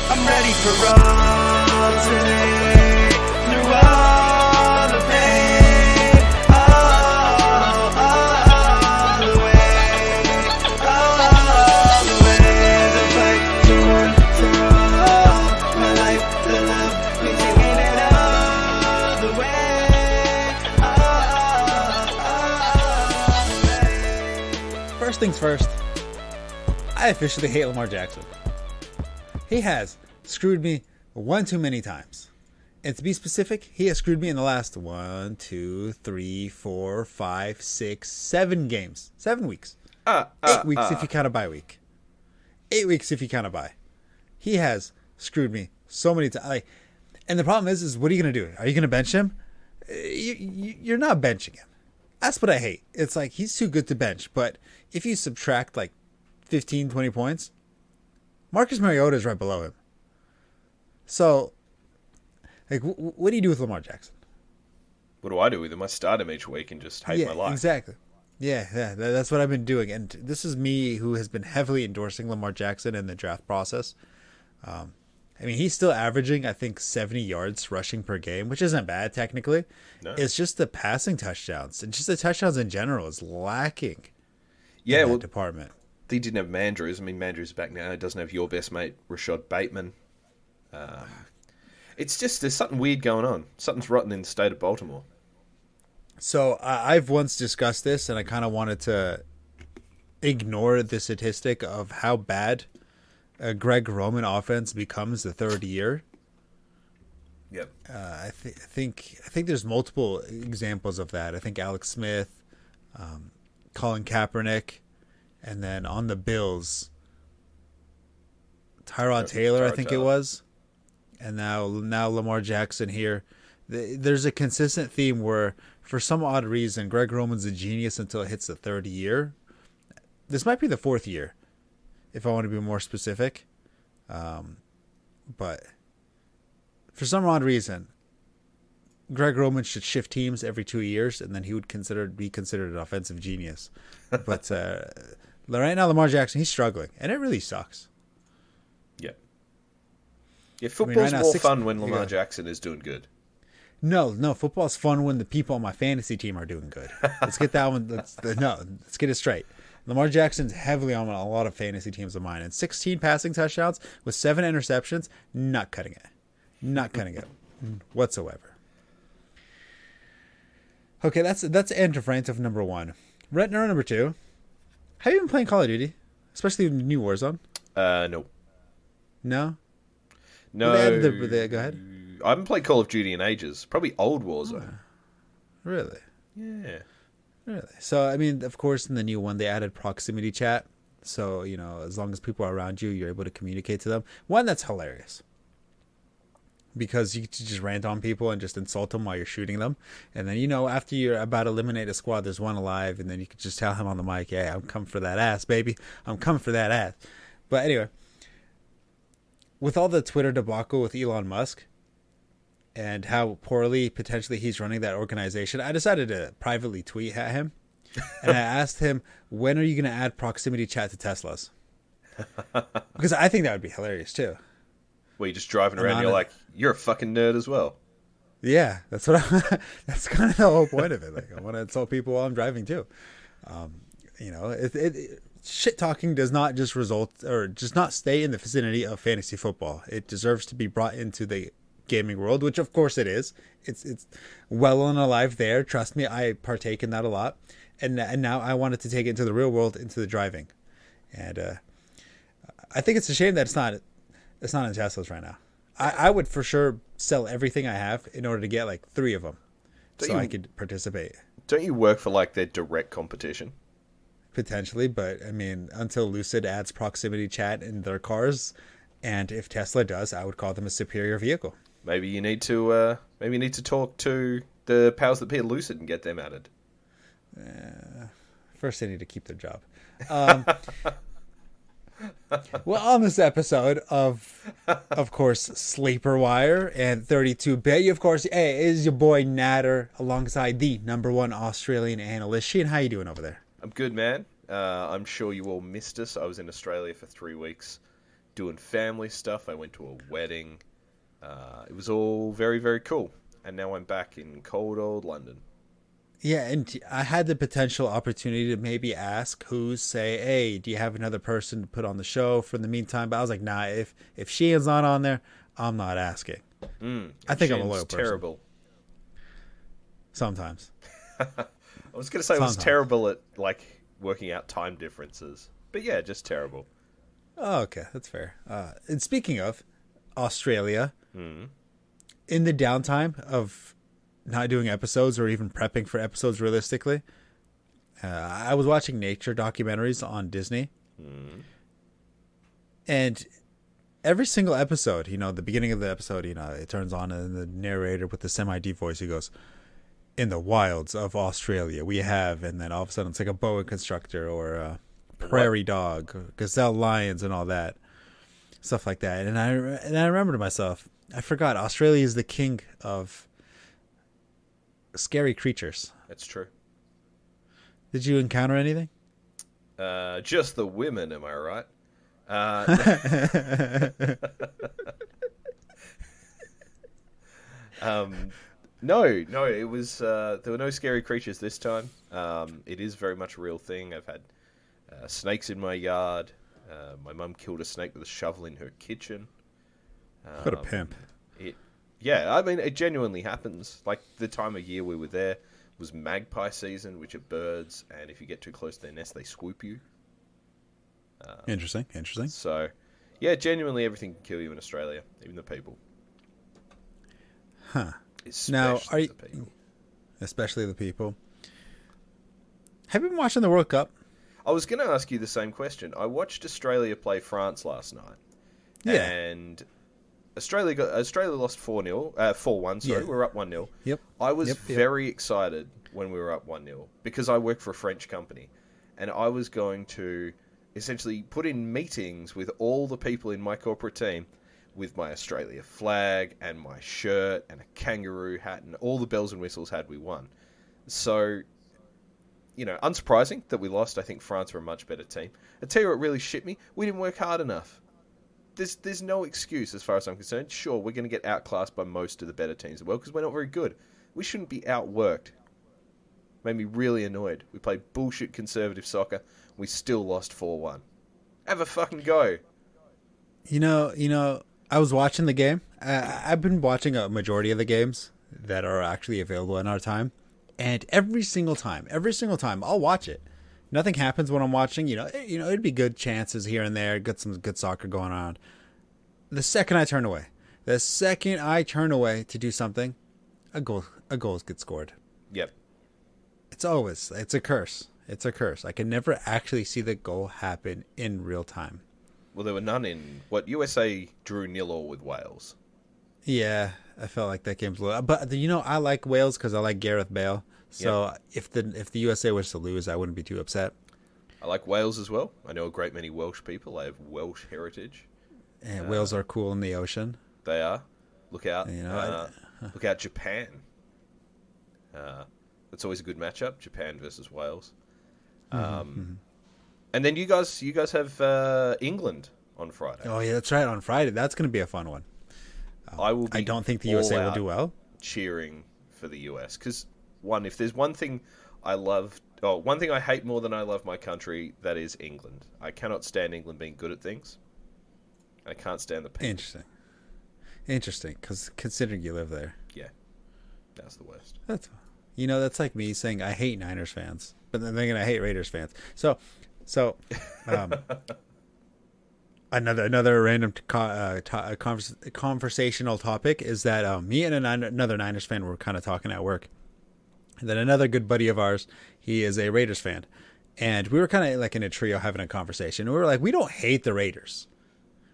I'm ready for all today. Through all the pain, all the way, all the way. The fight to one for all, my life to love, we taking it all the way. First things first, I officially hate Lamar Jackson. He has screwed me one too many times. And to be specific, he has screwed me in the last 1, 2, 3, 4, 5, 6, 7 games. 7 weeks. 8 weeks if you count a bye week. 8 weeks if you count a bye. He has screwed me so many times. And the problem is what are you going to do? Are you going to bench him? You're not benching him. That's what I hate. It's like he's too good to bench. But if you subtract like 15, 20 points, Marcus Mariota is right below him. So, like, what do you do with Lamar Jackson? What do I do with him? I start him each week and just hate my life. Exactly. Yeah, that's what I've been doing. And this is me who has been heavily endorsing Lamar Jackson in the draft process. I mean, he's still averaging, I think, 70 yards rushing per game, which isn't bad technically. No. It's just the passing touchdowns. And just the touchdowns in general is lacking in that department. They didn't have Mandrews. I mean, Mandrews is back now. He doesn't have your best mate, Rashad Bateman. It's just, there's something weird going on. Something's rotten in the state of Baltimore. So I've once discussed this, and I kind of wanted to ignore the statistic of how bad a Greg Roman offense becomes the third year. Yep. I think there's multiple examples of that. I think Alex Smith, Colin Kaepernick, and then on the Bills, Tyrod Taylor, I think it was. And now Lamar Jackson here. There's a consistent theme where, for some odd reason, Greg Roman's a genius until it hits the third year. This might be the fourth year, if I want to be more specific. But for some odd reason, Greg Roman should shift teams every 2 years, and then he would be considered an offensive genius. But right now, Lamar Jackson, he's struggling, and it really sucks. Yeah, football's more fun when Lamar Jackson is doing good. No, football's fun when the people on my fantasy team are doing good. Let's get that one. Let's get it straight. Lamar Jackson's heavily on a lot of fantasy teams of mine, and 16 passing touchdowns with 7 interceptions, not cutting it whatsoever. Okay, that's end of rant of number 1. Rant number 2. Have you been playing Call of Duty, especially in the new Warzone? No. No. No. Go ahead. I haven't played Call of Duty in ages. Probably old Warzone. Oh, really? Yeah. Really? So, I mean, of course, in the new one, they added proximity chat. So, as long as people are around you, you're able to communicate to them. One, that's hilarious. Because you can just rant on people and just insult them while you're shooting them. And then, after you're about to eliminate a squad, there's one alive. And then you can just tell him on the mic, yeah, I'm coming for that ass, baby. I'm coming for that ass. But anyway, with all the Twitter debacle with Elon Musk and how poorly potentially he's running that organization, I decided to privately tweet at him. And I asked him, when are you going to add proximity chat to Teslas? Because I think that would be hilarious too. Well, you're just driving around and you're like, you're a fucking nerd as well. Yeah, that's that's kind of the whole point of it. Like, I want to insult people while I'm driving too. Shit talking does not just result or just not stay in the vicinity of fantasy football. It deserves to be brought into the gaming world, which of course it is. It's well and alive there. Trust me, I partake in that a lot. And now I wanted to take it into the real world, into the driving. And I think it's a shame that it's not in Teslas right now. I would for sure sell everything I have in order to get like 3 of them I could participate. Don't you work for like their direct competition? Potentially, but I mean, until Lucid adds proximity chat in their cars, and if Tesla does, I would call them a superior vehicle. Maybe you need to talk to the powers that be at Lucid and get them added. First, they need to keep their job. Well, on this episode of course, Sleeper Wire and 32-Bit, of course, hey, is your boy Natter alongside the #1 Australian analyst. Sheahan, how you doing over there? I'm good, man. I'm sure you all missed us. I was in Australia for 3 weeks. doing family stuff. I went to a wedding. It was all very, very cool. And now I'm back in cold old London. Yeah, and I had the potential opportunity to maybe ask who's say, hey, do you have another person to put on the show for the meantime? But I was like, nah, if Sheahan's not on there, I'm not asking. I think I'm a loyal person. Terrible. Sometimes. I was going to say it was terrible at like working out time differences. But yeah, just terrible. Oh, okay, that's fair. And speaking of Australia, in the downtime of not doing episodes or even prepping for episodes realistically, I was watching nature documentaries on Disney. And every single episode, you know, the beginning of the episode, you know, it turns on and the narrator with the semi-deep voice, he goes, in the wilds of Australia, we have, and then all of a sudden it's like a boa constrictor or a prairie dog, or gazelle lions and all that. Stuff like that. And I remember to myself, I forgot, Australia is the king of scary creatures. That's true. Did you encounter anything? Just the women, am I right? No, it was there were no scary creatures this time. It is very much a real thing. I've had snakes in my yard. My mum killed a snake with a shovel in her kitchen. What a pimp. Yeah, I mean, it genuinely happens. Like, the time of year we were there was magpie season, which are birds, and if you get too close to their nest, they swoop you. Interesting. So, yeah, genuinely everything can kill you in Australia, even the people. Huh. Especially the people. Especially the people. Have you been watching the World Cup? I was going to ask you the same question. I watched Australia play France last night. Yeah. And Australia lost 4-1, sorry. We were up 1-0. Yep. I was very excited when we were up 1-0 because I work for a French company and I was going to essentially put in meetings with all the people in my corporate team with my Australia flag and my shirt and a kangaroo hat and all the bells and whistles had we won. So, you know, unsurprising that we lost. I think France were a much better team. I tell you what really shit me. We didn't work hard enough. There's no excuse as far as I'm concerned. Sure, we're going to get outclassed by most of the better teams in the world because we're not very good. We shouldn't be outworked. Made me really annoyed. We played bullshit conservative soccer. We still lost 4-1. Have a fucking go. You know, I was watching the game. I've been watching a majority of the games that are actually available in our time. And every single time, I'll watch it. Nothing happens when I'm watching. You know, it'd be good chances here and there, some good soccer going on. The second I turn away to do something, a goal gets scored. Yep. It's a curse. I can never actually see the goal happen in real time. Well, there were none in USA drew 0-0 with Wales. Yeah, I felt like that game's a little. But you know, I like Wales because I like Gareth Bale. So if the USA was to lose, I wouldn't be too upset. I like Wales as well. I know a great many Welsh people. I have Welsh heritage. And whales are cool in the ocean. They are. Look out! Look out, Japan. That's always a good matchup: Japan versus Wales. And then you guys have England on Friday. Oh yeah, that's right. On Friday, that's going to be a fun one. I will. I don't think the USA will do well. Cheering for the US because if there's one thing I love, one thing I hate more than I love my country, that is England. I cannot stand England being good at things. I can't stand the people. Interesting, because considering you live there. Yeah, that's the worst. That's like me saying I hate Niners fans, but then they're gonna hate Raiders fans. So, another random conversational topic is that me and another Niners fan were kind of talking at work. And then another good buddy of ours, he is a Raiders fan. And we were kind of like in a trio having a conversation. And we were like, we don't hate the Raiders.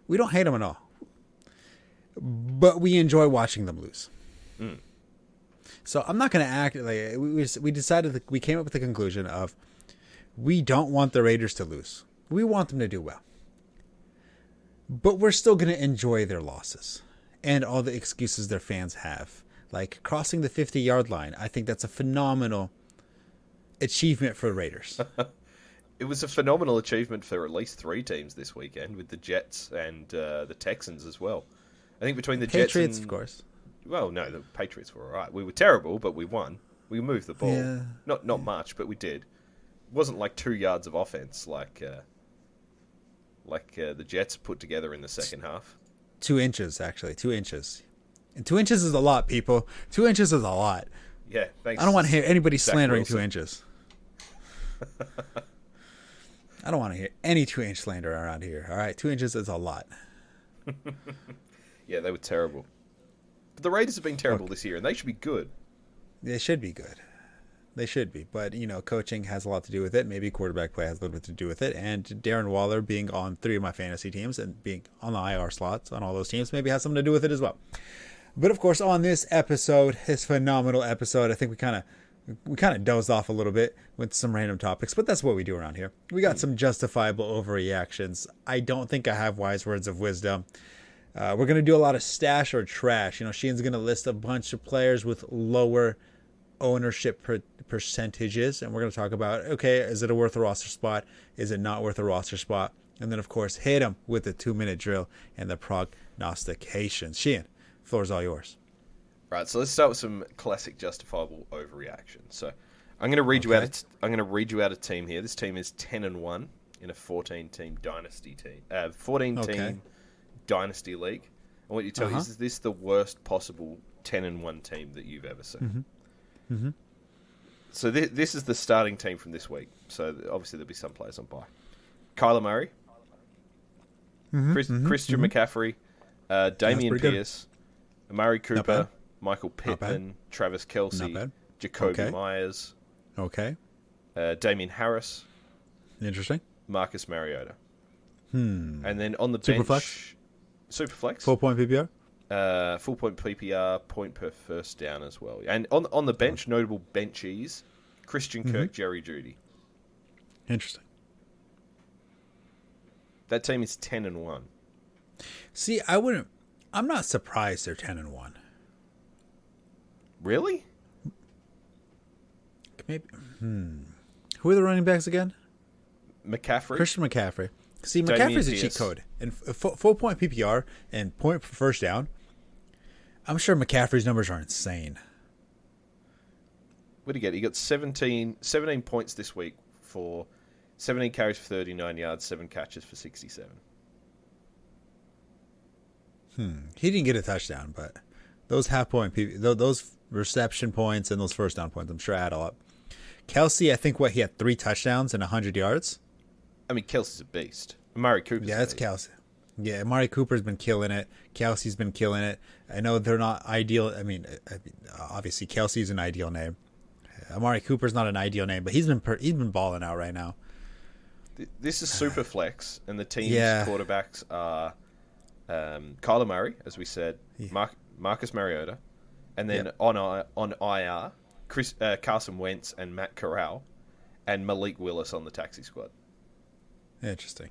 We don't hate them at all. But we enjoy watching them lose. So I'm not going to act like... We decided that we came up with the conclusion of we don't want the Raiders to lose. We want them to do well. But we're still going to enjoy their losses. And all the excuses their fans have. Like crossing the 50-yard line. I think that's a phenomenal achievement for the Raiders. it was a phenomenal achievement for at least 3 teams this weekend, with the Jets and the Texans as well. I think between the Patriots, Jets and... of course. Well, no, the Patriots were all right. We were terrible, but we won. We moved the ball. Yeah. Not much, but we did. It wasn't like 2 yards of offense like the Jets put together in the second half. 2 inches, actually. 2 inches. And 2 inches is a lot, people. 2 inches is a lot. Yeah, thanks. I don't want to hear anybody Zach slandering Wilson. 2 inches. I don't want to hear any 2-inch slander around here. All right, 2 inches is a lot. Yeah, they were terrible. But the Raiders have been terrible this year, and they should be good. They should be good. They should be. But, coaching has a lot to do with it. Maybe quarterback play has a little bit to do with it. And Darren Waller being on 3 of my fantasy teams and being on the IR slots on all those teams maybe has something to do with it as well. But, of course, on this episode, this phenomenal episode, I think we kind of dozed off a little bit with some random topics, but that's what we do around here. We got some justifiable overreactions. I don't think I have wise words of wisdom. We're going to do a lot of stash or trash. Sheahan's going to list a bunch of players with lower ownership percentages, and we're going to talk about, okay, is it a worth a roster spot? Is it not worth a roster spot? And then, of course, hit him with the 2-minute drill and the prognostications. Sheahan, floor is all yours. Right, so let's start with some classic justifiable overreaction. So I'm going to read you out. I'm going to read you out a team here. This team is 10-1 in a 14-team dynasty team. 14-team dynasty league. I want you to tell me, is this the worst possible 10-1 team that you've ever seen? Mm-hmm. So this is the starting team from this week. So obviously there'll be some players on bye. Kyler Murray, Christian McCaffrey, Damian Pierce, Amari Cooper, Michael Pittman, Travis Kelce, Jacoby Myers, Damian Harris, interesting, Marcus Mariota. And then on the bench, Superflex, 4-point PPR, full point PPR, point per first down as well. And on the bench, notable benchies, Christian Kirk, Jerry Jeudy. Interesting. That team is 10-1. See, I'm not surprised they're 10-1. Really? Maybe. Who are the running backs again? McCaffrey. Christian McCaffrey. See, Damian McCaffrey's a cheat Pierce. code. And 4-point PPR and point per first down. I'm sure McCaffrey's numbers are insane. What did he get? He got 17 points this week for 17 carries for 39 yards, 7 catches for 67. He didn't get a touchdown, but those those reception points and those first down points, I'm sure add up. Kelce, I think he had 3 touchdowns and 100 yards. I mean, Kelsey's a beast. Amari Cooper's Yeah, that's Kelce. Yeah, Amari Cooper's been killing it. Kelsey's been killing it. I know they're not ideal. I mean, obviously Kelsey's an ideal name. Amari Cooper's not an ideal name, but he's been balling out right now. This is super flex, and the team's quarterbacks are Kyler Murray, as we said, Marcus Mariota, and then on IR, Carson Wentz and Matt Corral, and Malik Willis on the taxi squad. Interesting.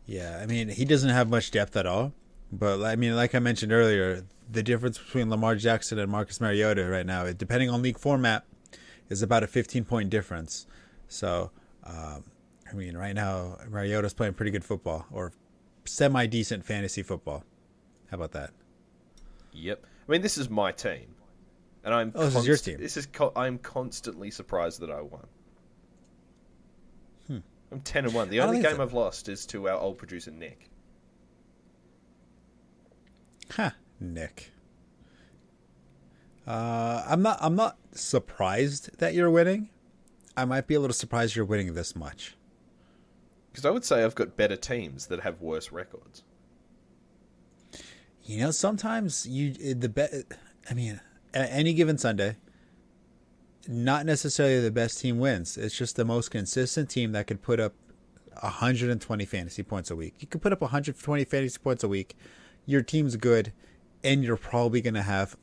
Yeah, I mean, he doesn't have much depth at all. But, I mean, like I mentioned earlier, the difference between Lamar Jackson and Marcus Mariota right now, depending on league format, is about a 15-point difference. So, I mean, right now, Mariota's playing pretty good football, or semi-decent fantasy football. How about that? Yep. I mean, this is my team. And I'm this is your team. I'm constantly surprised that I won. I'm 10-1. The only game I've lost is to our old producer Nick. Nick. I'm not surprised that you're winning. I might be a little surprised you're winning this much. Because I would say I've got better teams that have worse records. Sometimes I mean, at any given Sunday, not necessarily the best team wins. It's just the most consistent team that could put up 120 fantasy points a week. You could put up 120 fantasy points a week. Your team's good, and you're probably going to have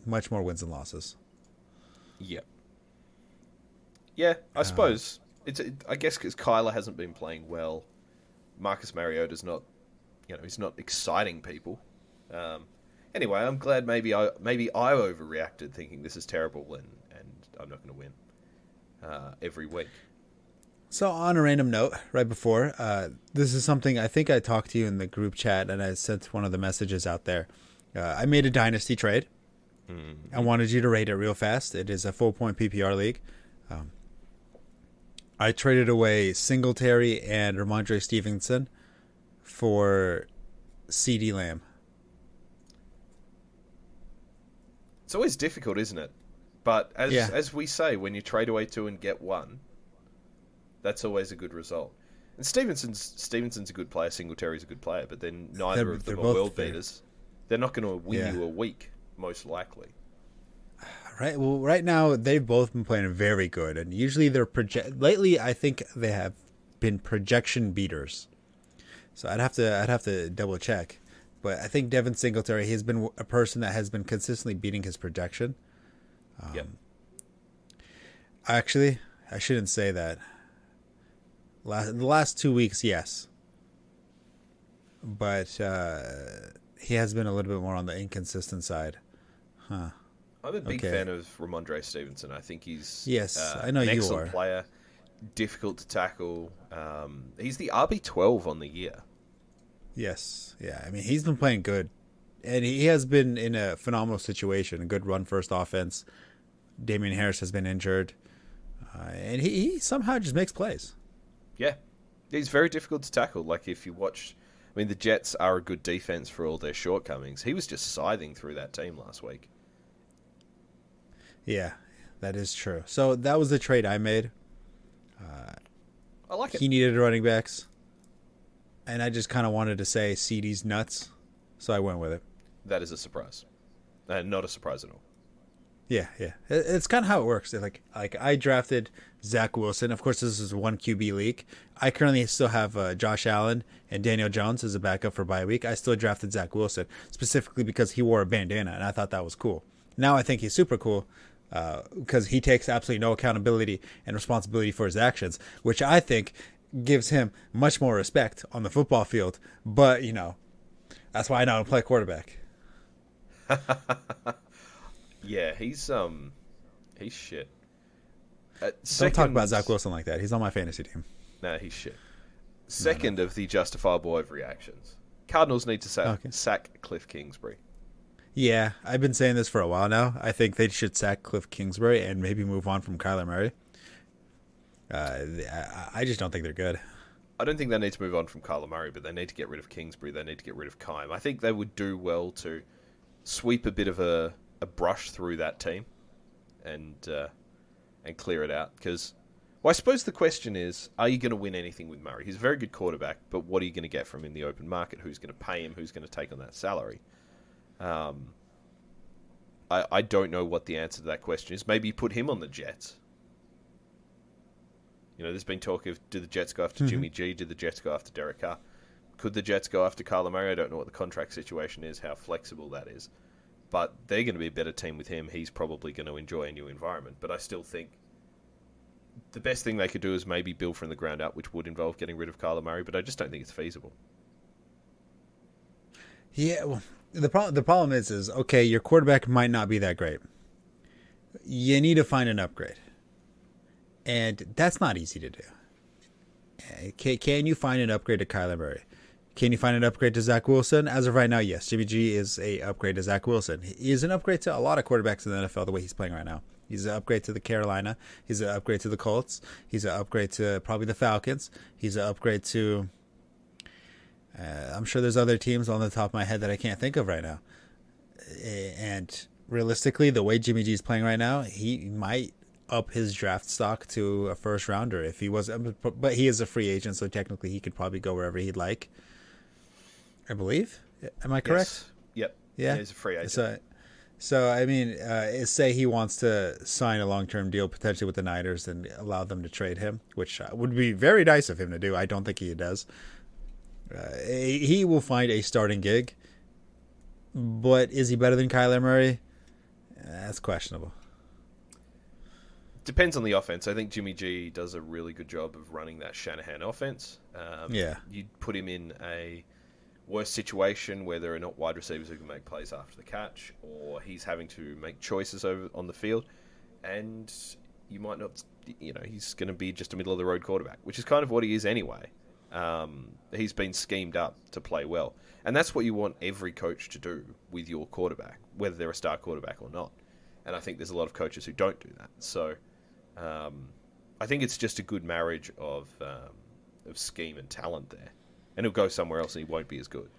much more wins and losses. Yep. Yeah, I suppose. I guess because Kyler hasn't been playing well. Marcus Mariota's not, he's not exciting people. Anyway, I'm glad maybe I overreacted thinking this is terrible and I'm not going to win every week. So on a random note, right before, this is something I think I talked to you in the group chat, and I sent one of the messages out there. I made a dynasty trade. I wanted you to rate it real fast. It is a full point PPR league. I traded away Singletary and Ramondre Stevenson for CD Lamb. It's always difficult, isn't it? But as we say, when you trade away 2 and get 1, that's always a good result. And Stevenson's a good player, Singletary's a good player, but then neither of them are world beaters. They're not going to win you a week, most likely. Right. Well, right now they've both been playing very good, and usually they're lately. I think they have been projection beaters. So I'd have to double check, but I think Devin Singletary has been a person that has been consistently beating his projection. Yep. Actually, I shouldn't say that. The last 2 weeks, yes, but he has been a little bit more on the inconsistent side. Huh. I'm a big fan of Ramondre Stevenson. I think he's I know an you excellent are. player, difficult to tackle. He's the RB12 on the year. Yes, yeah. I mean, he's been playing good, and he has been in a phenomenal situation. A good run-first offense. Damian Harris has been injured, and he somehow just makes plays. Yeah, he's very difficult to tackle. Like if you watch, I mean, the Jets are a good defense for all their shortcomings. He was just scything through that team last week. Yeah, that is true. So that was the trade I made. I like it. He needed running backs, and I just kind of wanted to say CD's nuts, so I went with it. That is a surprise, and not a surprise at all. Yeah. It's kind of how it works. Like I drafted Zach Wilson. Of course, this is a 1 QB league. I currently still have Josh Allen and Daniel Jones as a backup for bye week. I still drafted Zach Wilson specifically because he wore a bandana, and I thought that was cool. Now I think he's super cool because he takes absolutely no accountability and responsibility for his actions, which I think gives him much more respect on the football field. But, that's why I know how to play quarterback. Yeah, he's shit. Don't talk about Zach Wilson like that. He's on my fantasy team. Nah, he's shit. Second of the justifiable overreactions. Cardinals need to sack Cliff Kingsbury. Yeah, I've been saying this for a while now. I think they should sack Cliff Kingsbury and maybe move on from Kyler Murray. I just don't think they're good. I don't think they need to move on from Kyler Murray, but they need to get rid of Kingsbury. They need to get rid of Kime. I think they would do well to sweep a bit of a brush through that team and clear it out. Because, I suppose the question is, are you going to win anything with Murray? He's a very good quarterback, but what are you going to get from him in the open market? Who's going to pay him? Who's going to take on that salary? I don't know what the answer to that question is. Maybe put him on the Jets. There's been talk of, do the Jets go after Jimmy G? Do the Jets go after Derek Carr? Could the Jets go after Kyler Murray? I don't know what the contract situation is, how flexible that is. But they're going to be a better team with him. He's probably going to enjoy a new environment. But I still think the best thing they could do is maybe build from the ground up, which would involve getting rid of Kyler Murray. But I just don't think it's feasible. Yeah, well, the problem is okay, your quarterback might not be that great. You need to find an upgrade. And that's not easy to do. Can you find an upgrade to Kyler Murray? Can you find an upgrade to Zach Wilson? As of right now, yes. Jimmy G is a upgrade to Zach Wilson. He is an upgrade to a lot of quarterbacks in the NFL the way he's playing right now. He's an upgrade to the Carolina. He's an upgrade to the Colts. He's an upgrade to probably the Falcons. He's an upgrade to... I'm sure there's other teams on the top of my head that I can't think of right now. And realistically, the way Jimmy G is playing right now, he might up his draft stock to a first rounder if he was, but he is a free agent, so technically he could probably go wherever he'd like. I believe. Am I correct? Yes. Yep. Yeah. He's a free agent. So I mean, say he wants to sign a long-term deal potentially with the Niners and allow them to trade him, which would be very nice of him to do. I don't think he does. He will find a starting gig, but is he better than Kyler Murray? That's questionable. Depends on the offense. I think Jimmy G does a really good job of running that Sheahan offense. You'd put him in a worse situation where there are not wide receivers who can make plays after the catch, or he's having to make choices on the field. And you might not, he's going to be just a middle of the road quarterback, which is kind of what he is anyway. He's been schemed up to play well. And that's what you want every coach to do with your quarterback, whether they're a star quarterback or not. And I think there's a lot of coaches who don't do that. So I think it's just a good marriage of scheme and talent there. And he'll go somewhere else and he won't be as good.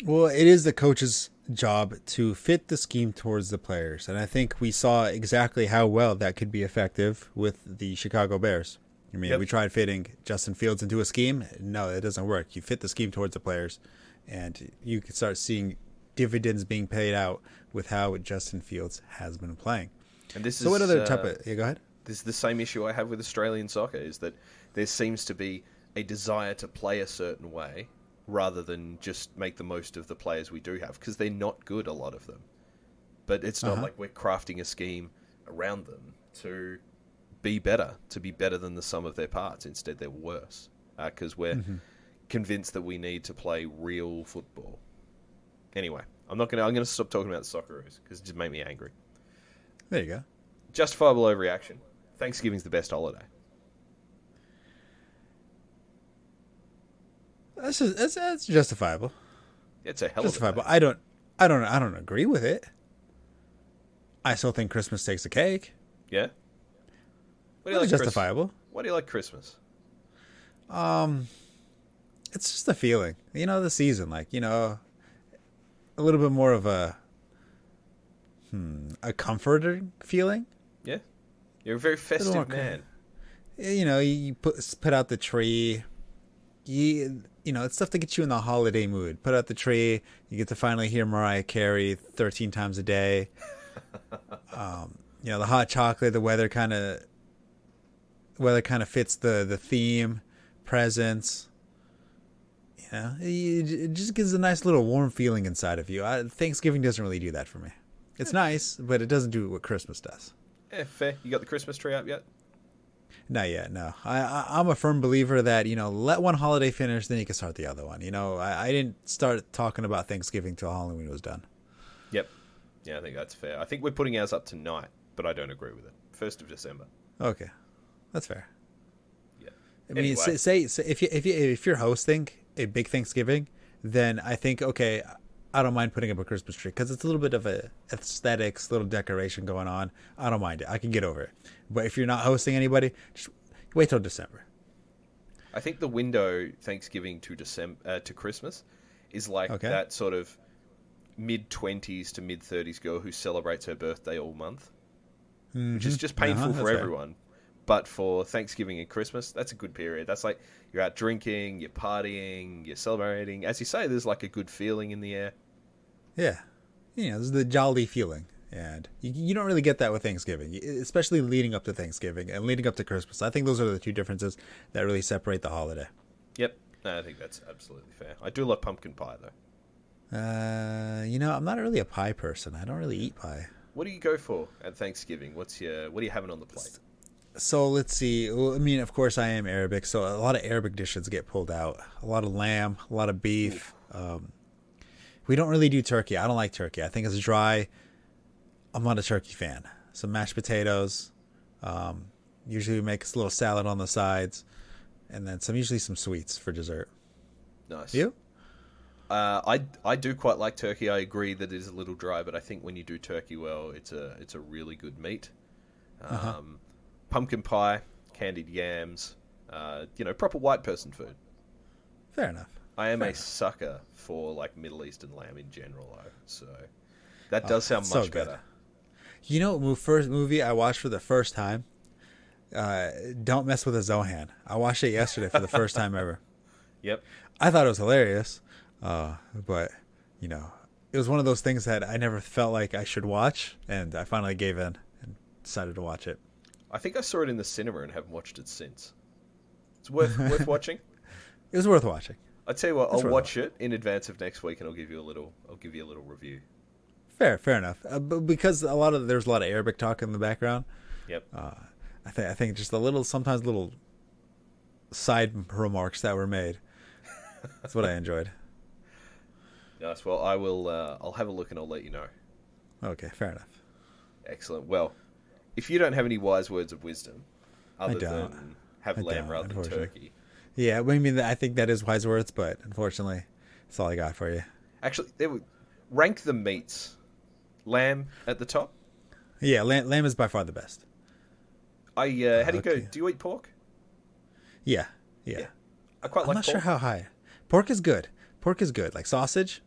Well, it is the coach's job to fit the scheme towards the players. And I think we saw exactly how well that could be effective with the Chicago Bears. I mean, we tried fitting Justin Fields into a scheme. No, it doesn't work. You fit the scheme towards the players, and you can start seeing dividends being paid out with how Justin Fields has been playing. And this so what other type of... Yeah, go ahead. This is the same issue I have with Australian soccer, is that there seems to be a desire to play a certain way rather than just make the most of the players we do have, because they're not good, a lot of them. But it's not like we're crafting a scheme around them to be better than the sum of their parts. Instead, they're worse, because we're convinced that we need to play real football. Anyway, I'm going to stop talking about the Socceroos because it just made me angry. There you go. Justifiable overreaction. Thanksgiving's the best holiday. That's justifiable. It's a hell Justifiable. of a day. I don't agree with it. I still think Christmas takes the cake. Yeah. What do you like? Justifiable. Why do you like Christmas? It's just a feeling. The season, a little bit more of a comforting feeling. Yeah. You're a very festive man. You put out the tree. It's stuff to get you in the holiday mood. Put out the tree. You get to finally hear Mariah Carey 13 times a day. The hot chocolate, the weather kind of fits the theme. Presents. It just gives a nice little warm feeling inside of you. Thanksgiving doesn't really do that for me. It's nice, but it doesn't do what Christmas does. Yeah, fair. You got the Christmas tree up yet? Not yet, no. I'm a firm believer that, let one holiday finish, then you can start the other one. I didn't start talking about Thanksgiving till Halloween was done. Yep. Yeah, I think that's fair. I think we're putting ours up tonight, but I don't agree with it. 1st of December. Okay. That's fair. Yeah. I mean, Anyway. say if you're hosting a big Thanksgiving, then I think, okay, I don't mind putting up a Christmas tree because it's a little bit of a aesthetics, little decoration going on. I don't mind it. I can get over it. But if you're not hosting anybody, just wait till December. I think the window Thanksgiving to December to Christmas is like that sort of mid-20s to mid-30s girl who celebrates her birthday all month, which is just painful for everyone. But for Thanksgiving and Christmas, that's a good period. That's like you're out drinking, you're partying, you're celebrating. As you say, there's like a good feeling in the air. Yeah. There's the jolly feeling. And you don't really get that with Thanksgiving, especially leading up to Thanksgiving and leading up to Christmas. I think those are the two differences that really separate the holiday. Yep. No, I think that's absolutely fair. I do love pumpkin pie, though. I'm not really a pie person. I don't really eat pie. What do you go for at Thanksgiving? What are you having on the plate? So let's see. Well, I mean, of course, I am Arabic, so a lot of Arabic dishes get pulled out. A lot of lamb, a lot of beef. We don't really do turkey. I don't like turkey. I think it's dry. I'm not a turkey fan. Some mashed potatoes. Usually we make a little salad on the sides, and then usually some sweets for dessert. Nice. You? I do quite like turkey. I agree that it is a little dry, but I think when you do turkey well, it's a really good meat. Pumpkin pie, candied yams, proper white person food. Fair enough. I am a sucker for like Middle Eastern lamb in general, though. So that does sound much better. First movie I watched for the first time. Don't Mess with a Zohan. I watched it yesterday for the first time ever. Yep. I thought it was hilarious, but it was one of those things that I never felt like I should watch, and I finally gave in and decided to watch it. I think I saw it in the cinema and haven't watched it since. It's worth watching. It was worth watching. I tell you what, I'll watch it in advance of next week, and I'll give you a little review. Fair enough. But because there's a lot of Arabic talk in the background. Yep. I think just sometimes little side remarks that were made. That's what I enjoyed. Nice. Well, I will. I'll have a look and I'll let you know. Okay, fair enough. Excellent. Well, if you don't have any wise words of wisdom, other don't. than have I lamb don't, rather than unfortunately. turkey. Yeah, I mean, I think that is wise words, but unfortunately, that's all I got for you. Actually, rank the meats. Lamb at the top. Yeah, lamb is by far the best. How do you go? Okay. Do you eat pork? Yeah. I quite I'm like not pork. sure how high. Pork is good. Like sausage,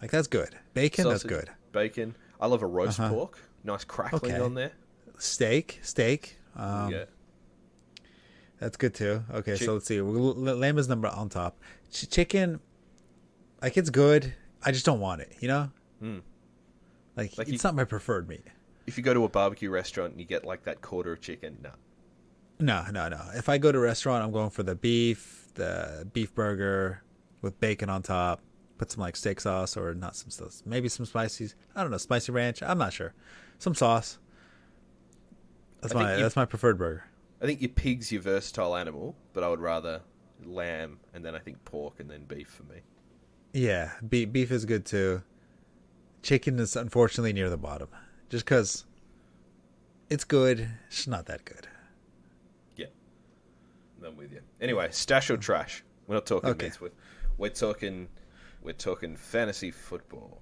like that's good. Bacon, Sausage, that's good. Bacon. I love a roast pork. Nice crackling Okay. on there. Steak. Yeah. That's good too. Okay, so let's see. Lamb is number on top. Chicken, like it's good. I just don't want it. You know, like it's not my preferred meat. If you go to a barbecue restaurant and you get like that quarter of chicken, no. No. If I go to a restaurant, I'm going for the beef burger with bacon on top. Put some like steak sauce or not some sauce. Maybe some spices. I don't know, spicy ranch. I'm not sure. Some sauce. That's my preferred burger. I think your pig's your versatile animal, but I would rather lamb and then I think pork and then beef for me. Yeah, beef is good too. Chicken is unfortunately near the bottom, just because it's good. It's not that good. Yeah, I'm with you. Anyway, stash or trash? We're not talking Okay. meats. We're talking fantasy football.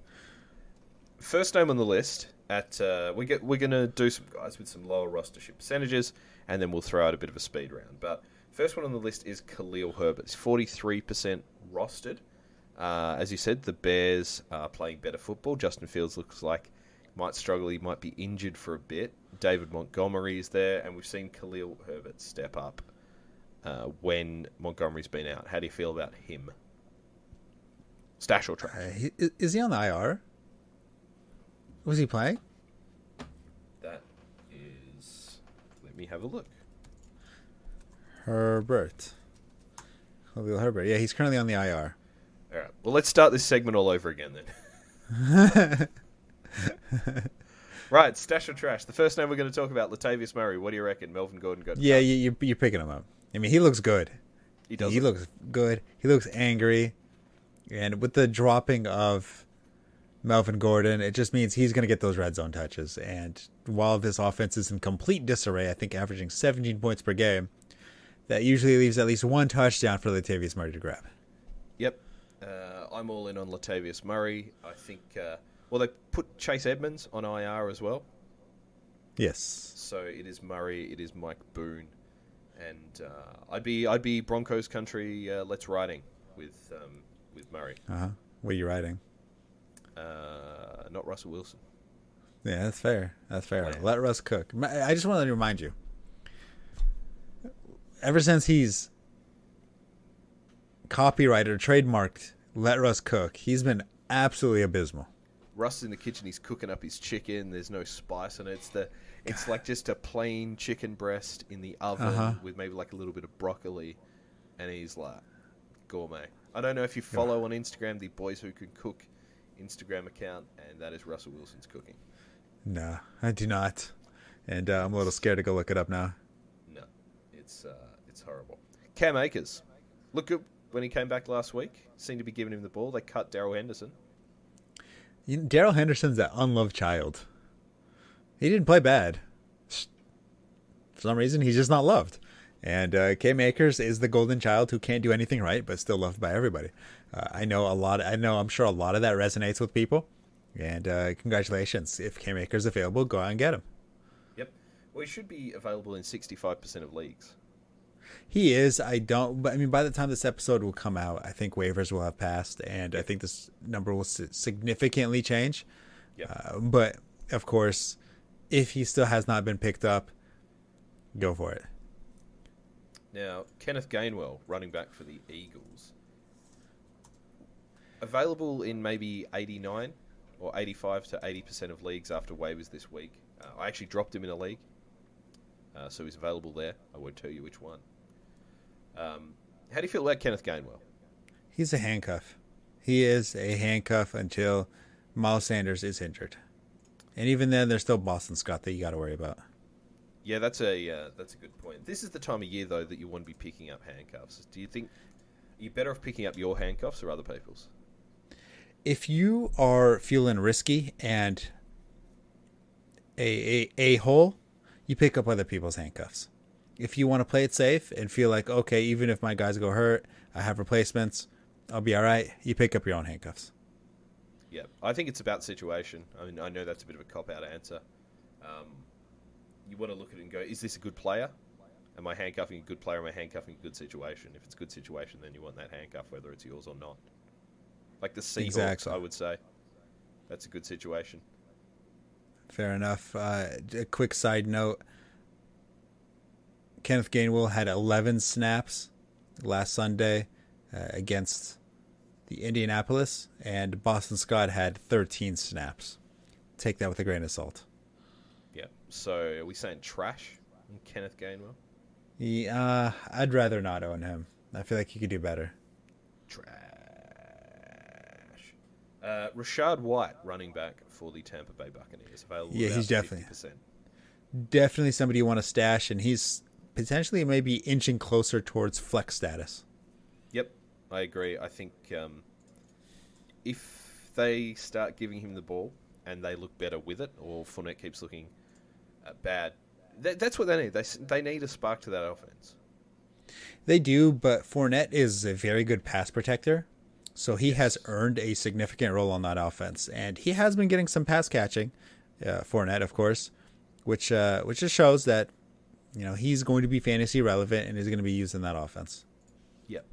First name on the list we're gonna do some guys with some lower rostership percentages, and then we'll throw out a bit of a speed round. But first one on the list is Khalil Herbert. It's 43% rostered. As you said, the Bears are playing better football. Justin Fields looks like might struggle. He might be injured for a bit. David Montgomery is there, and we've seen Khalil Herbert step up when Montgomery's been out. How do you feel about him? Stash or trash? Is he on the IR? Was he playing? That is... Let me have a look. Herbert. Khalil Herbert. Yeah, he's currently on the IR. All right. Well, let's start this segment all over again then. Right, stash or trash. The first name we're going to talk about, Latavius Murray. What do you reckon? Melvin Gordon got it. Yeah, you're picking him up. I mean, he looks good. He does. He looks good. He looks angry. And with the dropping of Melvin Gordon, it just means he's going to get those red zone touches. And while this offense is in complete disarray, I think averaging 17 points per game, that usually leaves at least one touchdown for Latavius Murray to grab. Yep. I'm all in on Latavius Murray. I think... they put Chase Edmonds on IR as well. Yes. So it is Murray, it is Mike Boone, and I'd be Broncos country. Let's riding with Murray. What are you writing? Not Russell Wilson. Yeah, that's fair. Wow. Let Russ cook. I just wanted to remind you. Ever since he's copyrighted or trademarked "Let Russ cook," he's been absolutely abysmal. Russ in the kitchen, he's cooking up his chicken. There's no spice in it. It's like just a plain chicken breast in the oven with maybe like a little bit of broccoli, and he's like gourmet. I don't know if you follow on Instagram the Boys Who Can Cook Instagram account, and that is Russell Wilson's cooking. No, I do not, and I'm a little scared to go look it up now. No, it's horrible. Cam Akers looked good when he came back last week. Seemed to be giving him the ball. They cut Darrell Henderson. Darrell Henderson's that unloved child. He didn't play bad. For some reason, he's just not loved. And Cam Akers is the golden child who can't do anything right, but still loved by everybody. I'm sure a lot of that resonates with people. And congratulations. If Cam Akers is available, go out and get him. Yep. Well, he should be available in 65% of leagues. He is. But I mean, by the time this episode will come out, I think waivers will have passed, and I think this number will significantly change. Yep. But of course, if he still has not been picked up, go for it. Now, Kenneth Gainwell, running back for the Eagles, available in maybe 89 or 85 to 80% of leagues after waivers this week. I actually dropped him in a league, so he's available there. I won't tell you which one. How do you feel about Kenneth Gainwell? He's a handcuff. He is a handcuff until Miles Sanders is injured. And even then, there's still Boston Scott that you got to worry about. Yeah, that's a good point. This is the time of year, though, that you want to be picking up handcuffs. Do you think you're better off picking up your handcuffs or other people's? If you are feeling risky and a hole, you pick up other people's handcuffs. If you want to play it safe and feel like, okay, even if my guys go hurt, I have replacements, I'll be all right, you pick up your own handcuffs. Yeah, I think it's about situation. I mean, I know that's a bit of a cop-out answer. You want to look at it and go, is this a good player? Am I handcuffing a good player? Am I handcuffing a good situation? If it's a good situation, then you want that handcuff, whether it's yours or not. Like the Seahawks, Exactly. I would say. That's a good situation. Fair enough. A quick side note. Kenneth Gainwell had 11 snaps last Sunday against the Indianapolis, and Boston Scott had 13 snaps. Take that with a grain of salt. Yeah. So are we saying trash on Kenneth Gainwell? I'd rather not own him. I feel like he could do better. Trash. Rashad White, running back for the Tampa Bay Buccaneers. Available He's about definitely 50%. Somebody you want to stash, and he's potentially maybe inching closer towards flex status. Yep, I agree. I think if they start giving him the ball and they look better with it, or Fournette keeps looking bad, that's what they need. They need a spark to that offense. They do, but Fournette is a very good pass protector, so he has earned a significant role on that offense, and he has been getting some pass catching. Fournette, of course, which just shows that he's going to be fantasy relevant and is going to be used in that offense. Yep.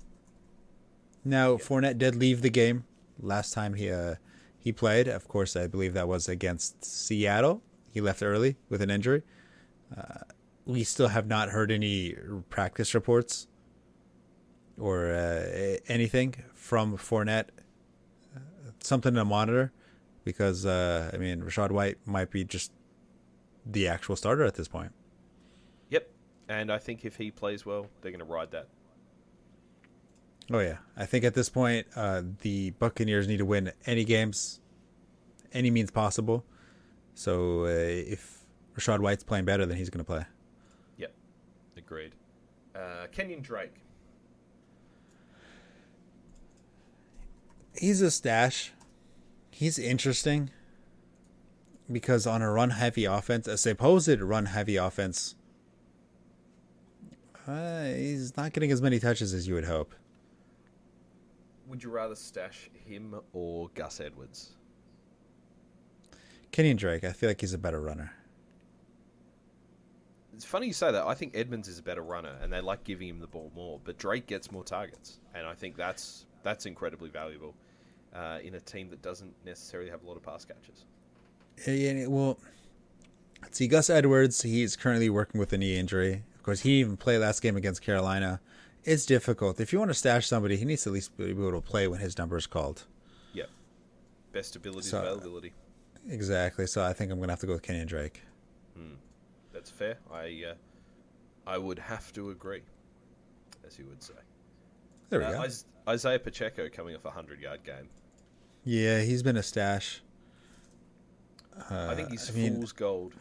Now, Fournette did leave the game last time he played. Of course, I believe that was against Seattle. He left early with an injury. We still have not heard any practice reports or anything from Fournette. Something to monitor because, Rashad White might be just the actual starter at this point. Yep. And I think if he plays well, they're going to ride that. Oh, yeah. I think at this point, the Buccaneers need to win any games, any means possible. So if Rashad White's playing better, then he's going to play. Yep. Agreed. Kenyon Drake. He's a stash. He's interesting because on a run-heavy offense, a supposed run-heavy offense, he's not getting as many touches as you would hope. Would you rather stash him or Gus Edwards? Kenyon Drake, I feel like he's a better runner. It's funny you say that. I think Edmonds is a better runner, and they like giving him the ball more. But Drake gets more targets, and I think that's incredibly valuable in a team that doesn't necessarily have a lot of pass catchers. Well, let's see. Gus Edwards, he's currently working with a knee injury. Of course, he didn't even play last game against Carolina. It's difficult. If you want to stash somebody, he needs to at least be able to play when his number is called. Yep. Best ability is availability. Exactly. So I think I'm going to have to go with Kenyon Drake. That's fair. I would have to agree, as you would say. There we go. Isaiah Pacheco coming off a 100-yard game. Yeah, he's been a stash. I think he's fool's gold.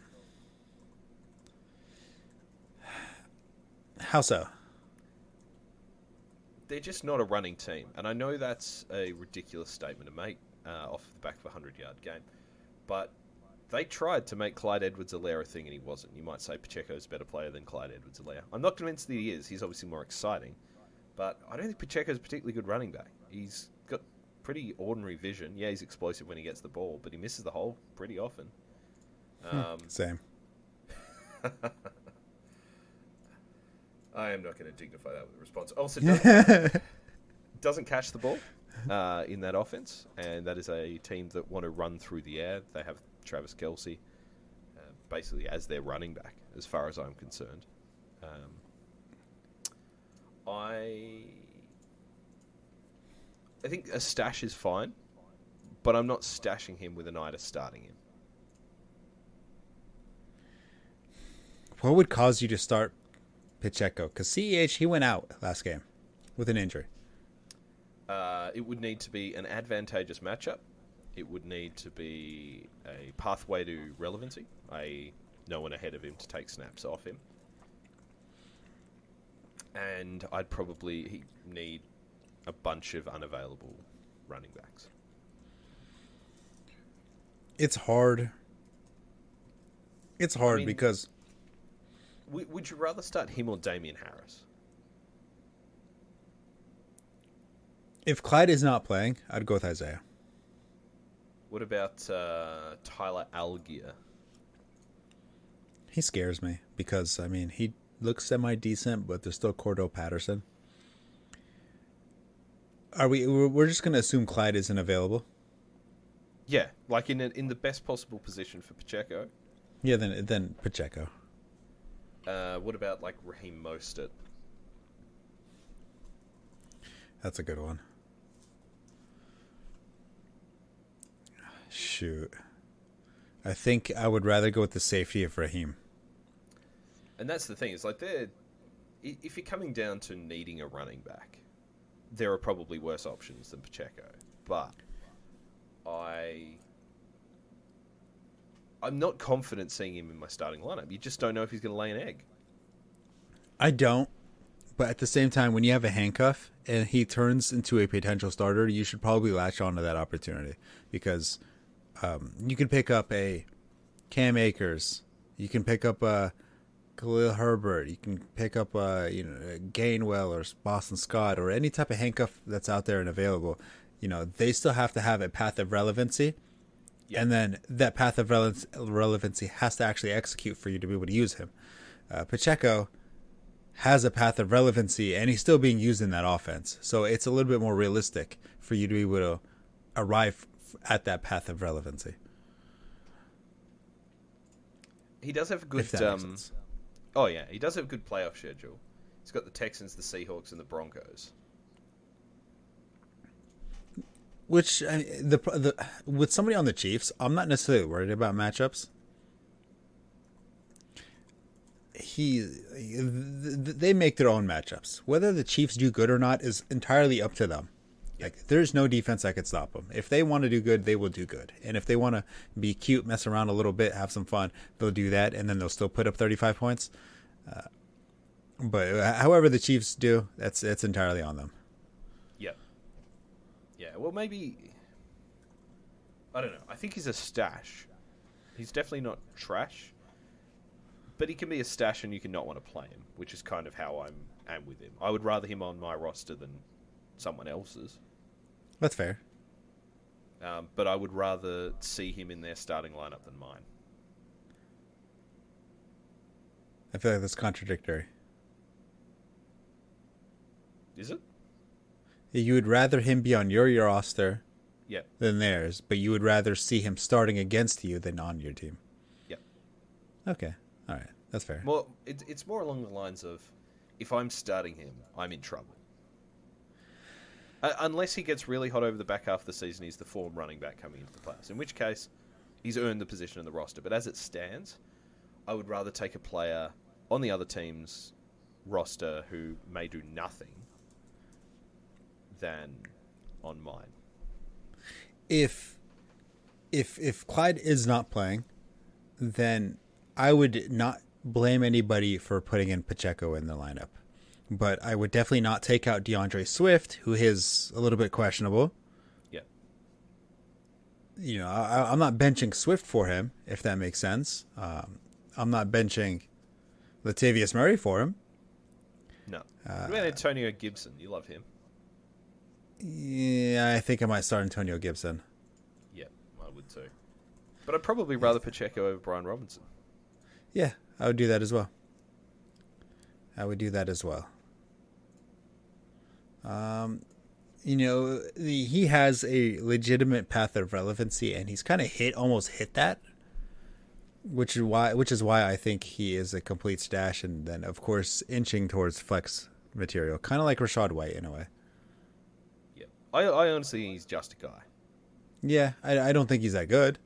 How so? They're just not a running team. And I know that's a ridiculous statement to make off the back of a 100-yard game. But they tried to make Clyde Edwards-Helaire a thing, and he wasn't. You might say Pacheco's a better player than Clyde Edwards-Helaire. I'm not convinced that he is. He's obviously more exciting. But I don't think Pacheco's a particularly good running back. He's got pretty ordinary vision. Yeah, he's explosive when he gets the ball, but he misses the hole pretty often. Same. I am not going to dignify that with a response. Also, doesn't catch the ball in that offense, and that is a team that want to run through the air. They have Travis Kelce basically as their running back, as far as I'm concerned. I think a stash is fine, but I'm not stashing him with an eye to starting him. What would cause you to start Pacheco? Because CEH, he went out last game with an injury. It would need to be an advantageous matchup. It would need to be a pathway to relevancy. No one ahead of him to take snaps off him. And I'd probably need a bunch of unavailable running backs. It's hard It's hard mean, because would you rather start him or Damian Harris? if Clyde is not playing, I'd go with Isaiah. What about Tyler Algier? He scares me because, I mean, he looks semi-decent, but there's still Cordell Patterson. We're just going to assume Clyde isn't available? Yeah, like in the best possible position for Pacheco. Yeah, then Pacheco. What about like Raheem Mostert? That's a good one. Shoot. I think I would rather go with the safety of Raheem. And that's the thing. It's like if you're coming down to needing a running back, there are probably worse options than Pacheco. But I'm not confident seeing him in my starting lineup. You just don't know if he's going to lay an egg. I don't. But at the same time, when you have a handcuff and he turns into a potential starter, you should probably latch on to that opportunity because you can pick up a Cam Akers, you can pick up a Khalil Herbert, you can pick up a Gainwell or Boston Scott or any type of handcuff that's out there and available. They still have to have a path of relevancy, and then that path of relevancy has to actually execute for you to be able to use him. Pacheco has a path of relevancy, and he's still being used in that offense. So it's a little bit more realistic for you to be able to arrive at that path of relevancy. He does have a good... oh, yeah. He does have a good playoff schedule. He's got the Texans, the Seahawks, and the Broncos. Which, with somebody on the Chiefs, I'm not necessarily worried about matchups. They make their own matchups. Whether the Chiefs do good or not is entirely up to them. Like, there's no defense that could stop them. If they want to do good, they will do good. And if they want to be cute, mess around a little bit, have some fun, they'll do that, and then they'll still put up 35 points. But however the Chiefs do, it's entirely on them. Yeah. Yeah, well, maybe... I don't know. I think he's a stash. He's definitely not trash. But he can be a stash and you can not want to play him, which is kind of how I am with him. I would rather him on my roster than someone else's. That's fair. But I would rather see him in their starting lineup than mine. I feel like that's contradictory. Is it? You would rather him be on your roster Yeah. than theirs, but you would rather see him starting against you than on your team. Yeah. Okay. All right. That's fair. Well, it's more along the lines of, if I'm starting him, I'm in trouble. Unless he gets really hot over the back half of the season, he's the form running back coming into the playoffs. In which case, he's earned the position in the roster. But as it stands, I would rather take a player on the other team's roster who may do nothing than on mine. If Clyde is not playing, then I would not blame anybody for putting in Pacheco in the lineup. But I would definitely not take out DeAndre Swift, who is a little bit questionable. Yeah. I'm not benching Swift for him, if that makes sense. I'm not benching Latavius Murray for him. No. What about Antonio Gibson? You love him. Yeah, I think I might start Antonio Gibson. Yeah, I would too. But I'd probably rather Pacheco over Brian Robinson. Yeah, I would do that as well. He has a legitimate path of relevancy, and he's kind of almost hit that, which is why I think he is a complete stash, and then of course inching towards flex material, kind of like Rachaad White in a way. Yeah, I honestly think he's just a guy. Yeah, I don't think he's that good,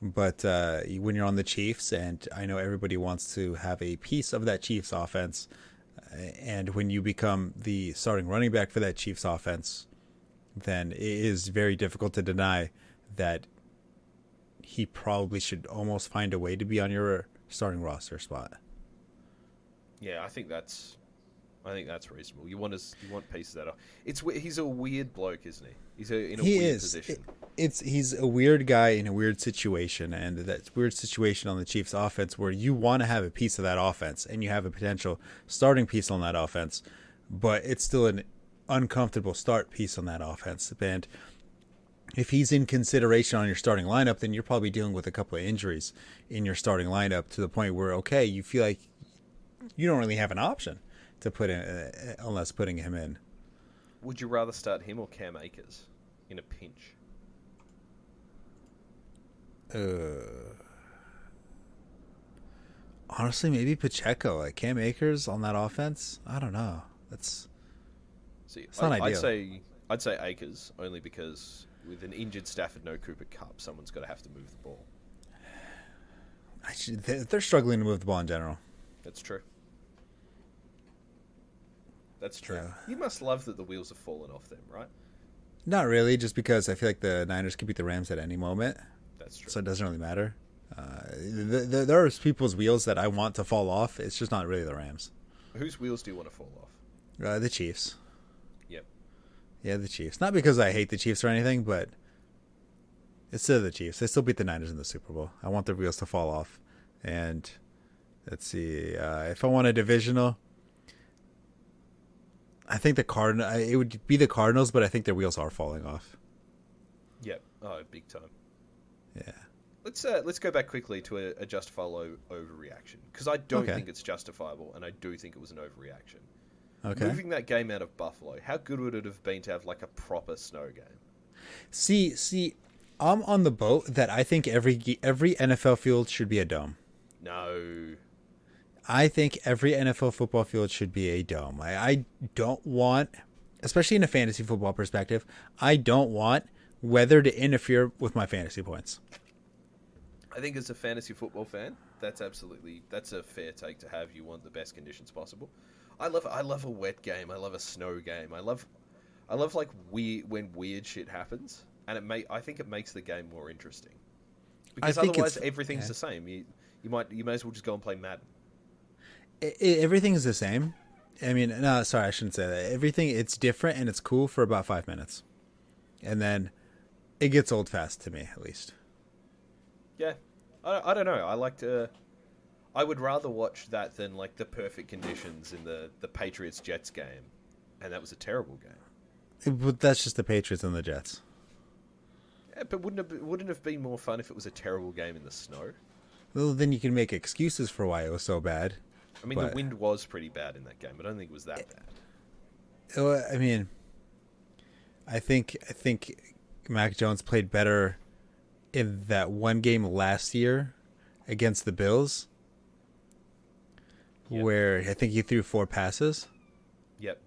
but when you're on the Chiefs, and I know everybody wants to have a piece of that Chiefs offense. And when you become the starting running back for that Chiefs offense, then it is very difficult to deny that he probably should almost find a way to be on your starting roster spot. Yeah, I think that's reasonable. You want pieces that are. He's a weird bloke, isn't he? He's in a weird position. he's a weird guy in a weird situation, and that weird situation on the Chiefs offense where you want to have a piece of that offense and you have a potential starting piece on that offense, but it's still an uncomfortable start piece on that offense. And if he's in consideration on your starting lineup, then you're probably dealing with a couple of injuries in your starting lineup to the point where, okay, you feel like you don't really have an option to put in unless putting him in. Would you rather start him or Cam Akers in a pinch? Honestly, maybe Pacheco. Like Cam Akers on that offense. I don't know. It's not ideal. I'd say Akers only because with an injured Stafford, no Cooper Kupp, someone's got to have to move the ball. They're struggling to move the ball in general. That's true. That's true. Yeah. You must love that the wheels have fallen off them, right? Not really, just because I feel like the Niners could beat the Rams at any moment. That's true. So it doesn't really matter. There are people's wheels that I want to fall off. It's just not really the Rams. Whose wheels do you want to fall off? The Chiefs. Yep. Yeah, the Chiefs. Not because I hate the Chiefs or anything, but it's still the Chiefs. They still beat the Niners in the Super Bowl. I want their wheels to fall off. And let's see. If I want a divisional, I think it would be the Cardinals, but I think their wheels are falling off. Yep. Oh, big time. Yeah. Let's go back quickly to a justifiable overreaction, because I don't think it's justifiable, and I do think it was an overreaction. Okay. Moving that game out of Buffalo, how good would it have been to have like a proper snow game? See, I'm on the boat that I think every NFL field should be a dome. No. I think every NFL football field should be a dome. I don't want, especially in a fantasy football perspective, I don't want weather to interfere with my fantasy points. I think as a fantasy football fan, that's a fair take to have. You want the best conditions possible. I love a wet game. I love a snow game. I love like when weird shit happens, and I think it makes the game more interesting. Because otherwise everything's the same. You may as well just go and play Madden. Everything is the same. I mean, no, sorry, I shouldn't say that. Everything, it's different and it's cool for about 5 minutes, and then it gets old fast to me, at least. Yeah, I don't know. I would rather watch that than like the perfect conditions in the Patriots Jets game, and that was a terrible game. But that's just the Patriots and the Jets. Yeah, but wouldn't it have been more fun if it was a terrible game in the snow? Well, then you can make excuses for why it was so bad. I mean, the wind was pretty bad in that game. I don't think it was that bad. I mean, I think Mac Jones played better in that one game last year against the Bills, where I think he threw 4 passes. Yep.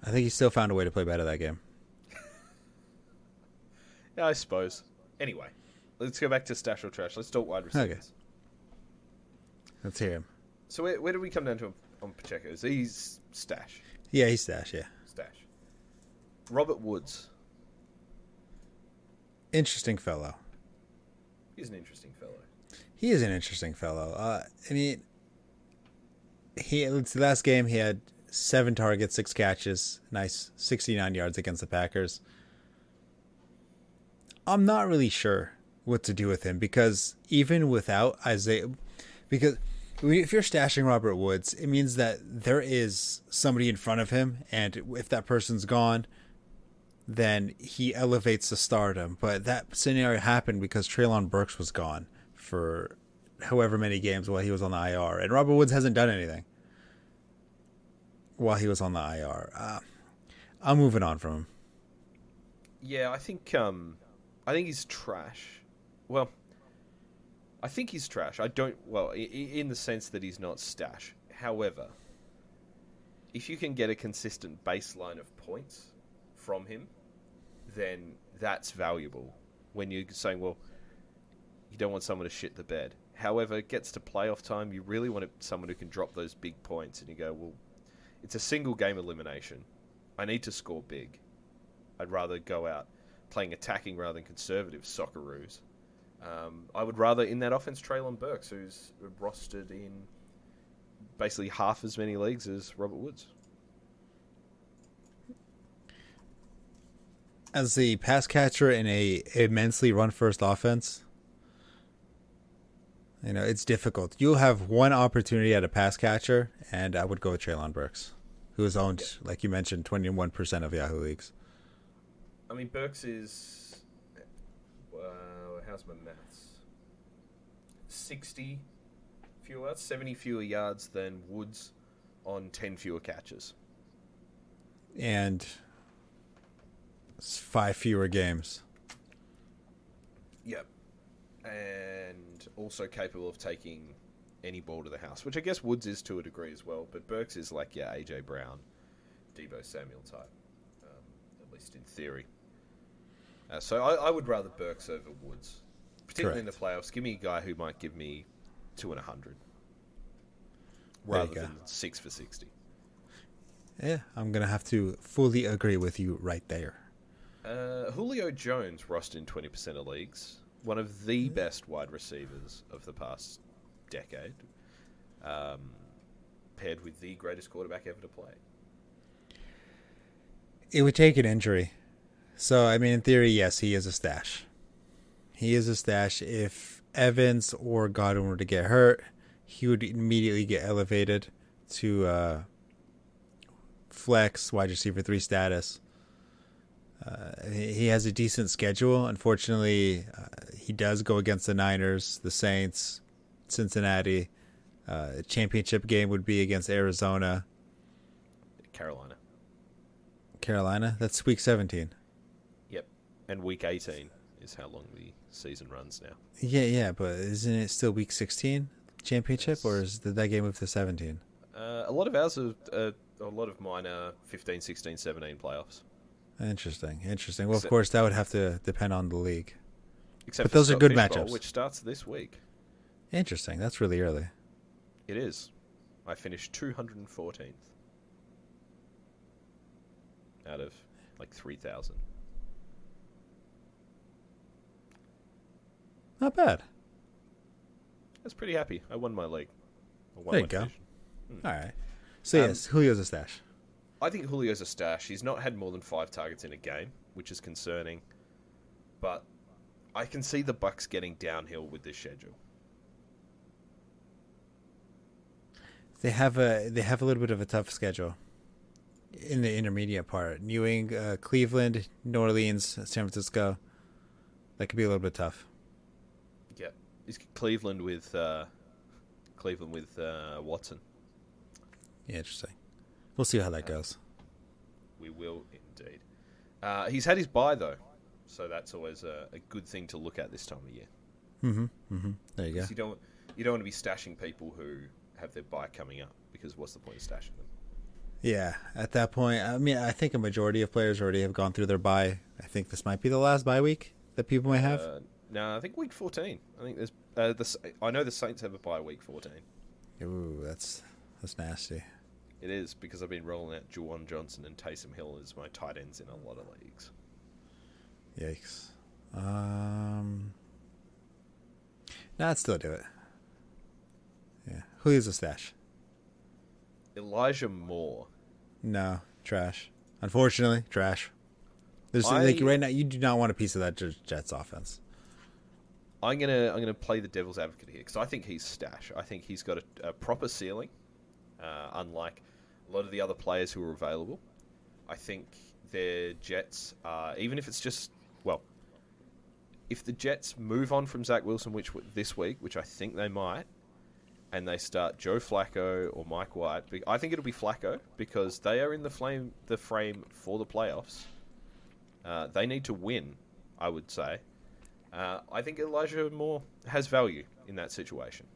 I think he still found a way to play better that game. Yeah, I suppose. Anyway, let's go back to Stash or Trash. Let's talk wide receivers. Okay. Let's hear him. So where do we come down to on Pacheco? He's Stash. Yeah, he's Stash, yeah. Stash. Robert Woods. Interesting fellow. He's an interesting fellow. He is an interesting fellow. I mean, the last game he had 7 targets, 6 catches, nice 69 yards against the Packers. I'm not really sure what to do with him, because even without Isaiah, because if you're stashing Robert Woods, it means that there is somebody in front of him, and if that person's gone, then he elevates to stardom. But that scenario happened because Treylon Burks was gone for however many games while he was on the IR, and Robert Woods hasn't done anything while he was on the IR. I'm moving on from him. Yeah, I think he's trash. Well, I think he's trash. In the sense that he's not Stash. However, if you can get a consistent baseline of points from him, then that's valuable. When you're saying, well, you don't want someone to shit the bed. However, it gets to playoff time, you really want someone who can drop those big points, and you go, well, it's a single game elimination. I need to score big. I'd rather go out playing attacking rather than conservative Socceroos. I would rather, in that offense, Treylon Burks, who's rostered in basically half as many leagues as Robert Woods. as the pass catcher in a immensely run first offense, it's difficult. You'll have one opportunity at a pass catcher, and I would go with Treylon Burks, who is owned, like you mentioned, 21% of Yahoo leagues. I mean, Burks is... how's my maths? 70 fewer yards than Woods on 10 fewer catches. And 5 fewer games. Yep. And also capable of taking any ball to the house, which I guess Woods is to a degree as well, but Burks is like, AJ Brown, Deebo Samuel type, at least in theory. So I would rather Burks over Woods, particularly in the playoffs. Give me a guy who might give me 2 and 100 rather than 6 for 60. Yeah, I'm going to have to fully agree with you right there. Julio Jones rostered in 20% of leagues. One of the best wide receivers of the past decade. Paired with the greatest quarterback ever to play. It would take an injury. So, I mean, in theory, yes, he is a stash. He is a stash. If Evans or Godwin were to get hurt, he would immediately get elevated to flex wide receiver 3 status. He has a decent schedule. Unfortunately, he does go against the Niners, the Saints, Cincinnati. Championship game would be against Arizona. Carolina? That's week 17. Yep. And week 18 is how long the season runs now. Yeah, but isn't it still week 16 championship, or did that game move to 17? A lot of ours are... a lot of mine are 15, 16, 17 playoffs. Interesting. Well, of course, that would have to depend on the league. Except but those are good Fishbowl, matchups. which starts this week. Interesting. That's really early. It is. I finished 214th out of like 3,000. Not bad. I was pretty happy. I won my league. There you go. All right. So, yes, Julio's a stash. I think Julio's a stash. He's not had more than 5 targets in a game, which is concerning. But I can see the Bucs getting downhill with this schedule. They have a little bit of a tough schedule in the intermediate part. Cleveland, New Orleans, San Francisco. That could be a little bit tough. Yeah, is Cleveland with Watson. Yeah, interesting. We'll see how that goes. We will indeed. He's had his bye though, so that's always a good thing to look at this time of year. There you go. You don't want to be stashing people who have their bye coming up, because what's the point of stashing them? Yeah, at that point, I mean, I think a majority of players already have gone through their bye. I think this might be the last bye week that people may have. No, I think week 14. I think there's. I know the Saints have a bye week 14. Ooh, that's nasty. It is, because I've been rolling out Juwan Johnson and Taysom Hill as my tight ends in a lot of leagues. Yikes. No, I'd still do it. Yeah. Who's a stash? Elijah Moore. No, trash. Unfortunately, trash. There's right now, you do not want a piece of that Jets offense. I'm gonna play the devil's advocate here, because I think he's stash. I think he's got a proper ceiling, unlike a lot of the other players who are available. I think their Jets, even if it's just, if the Jets move on from Zach Wilson this week, which I think they might, and they start Joe Flacco or Mike White, I think it'll be Flacco, because they are in the frame for the playoffs. They need to win, I would say. I think Elijah Moore has value in that situation.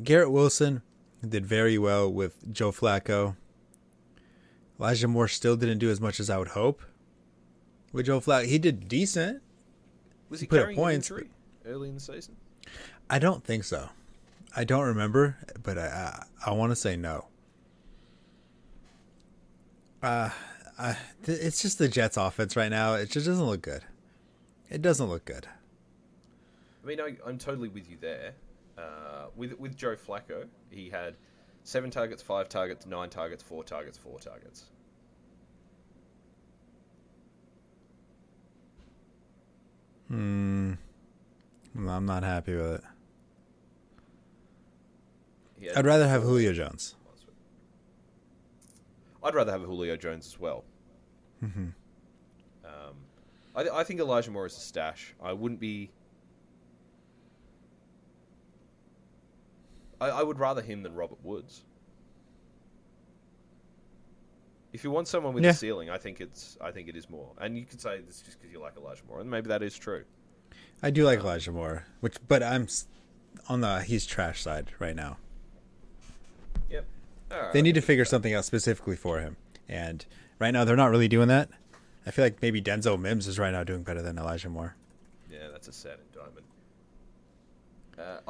Garrett Wilson did very well with Joe Flacco. Elijah Moore still didn't do as much as I would hope with Joe Flacco. He did decent. Was he put carrying an injury early in the season? I don't think so. I don't remember, but I want to say no. It's just the Jets offense right now. It just doesn't look good. It doesn't look good. I mean, I'm totally with you there. With Joe Flacco, he had 7 targets, 5 targets, 9 targets, 4 targets, 4 targets. Well, I'm not happy with it. Yeah, I'd rather have Julio Jones. I'd rather have Julio Jones as well. I think Elijah Moore is a stash. I wouldn't be... I would rather him than Robert Woods. If you want someone with a ceiling, I think it is Moore. And you could say this just because you like Elijah Moore, and maybe that is true. I do like Elijah Moore, but I'm on the he's trash side right now. Yep. Right, they need to figure something out specifically for him, and right now they're not really doing that. I feel like maybe Denzel Mims is right now doing better than Elijah Moore. Yeah, that's a sad indictment.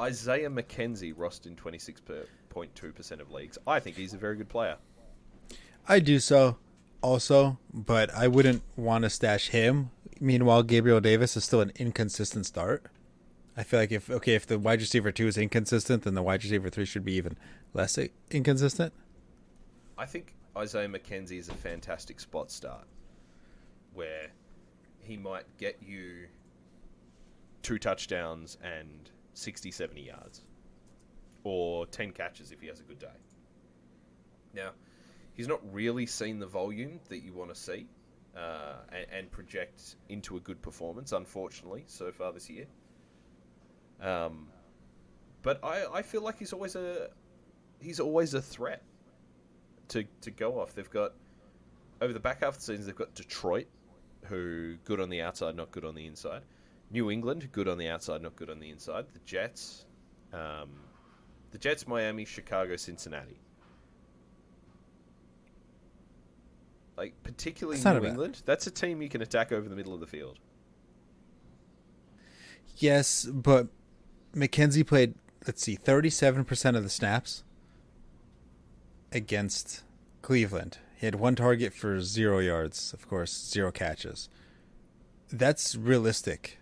Isaiah McKenzie rostered in 26.2% of leagues. I think he's a very good player. I do so also, but I wouldn't want to stash him. Meanwhile, Gabriel Davis is still an inconsistent start. I feel like if the wide receiver 2 is inconsistent, then the wide receiver 3 should be even less inconsistent. I think Isaiah McKenzie is a fantastic spot start where he might get you 2 touchdowns and 60, 70 yards. Or 10 catches if he has a good day. Now, he's not really seen the volume that you want to see and project into a good performance, unfortunately, so far this year. But I feel like he's always a threat to go off. They've got, over the back half of the season, they've got Detroit, who good on the outside, not good on the inside. New England, good on the outside, not good on the inside. The Jets, Miami, Chicago, Cincinnati. Like, particularly New England, that's a team you can attack over the middle of the field. Yes, but McKenzie played, 37% of the snaps against Cleveland. He had 1 target for 0 yards, of course, 0 catches. That's realistic.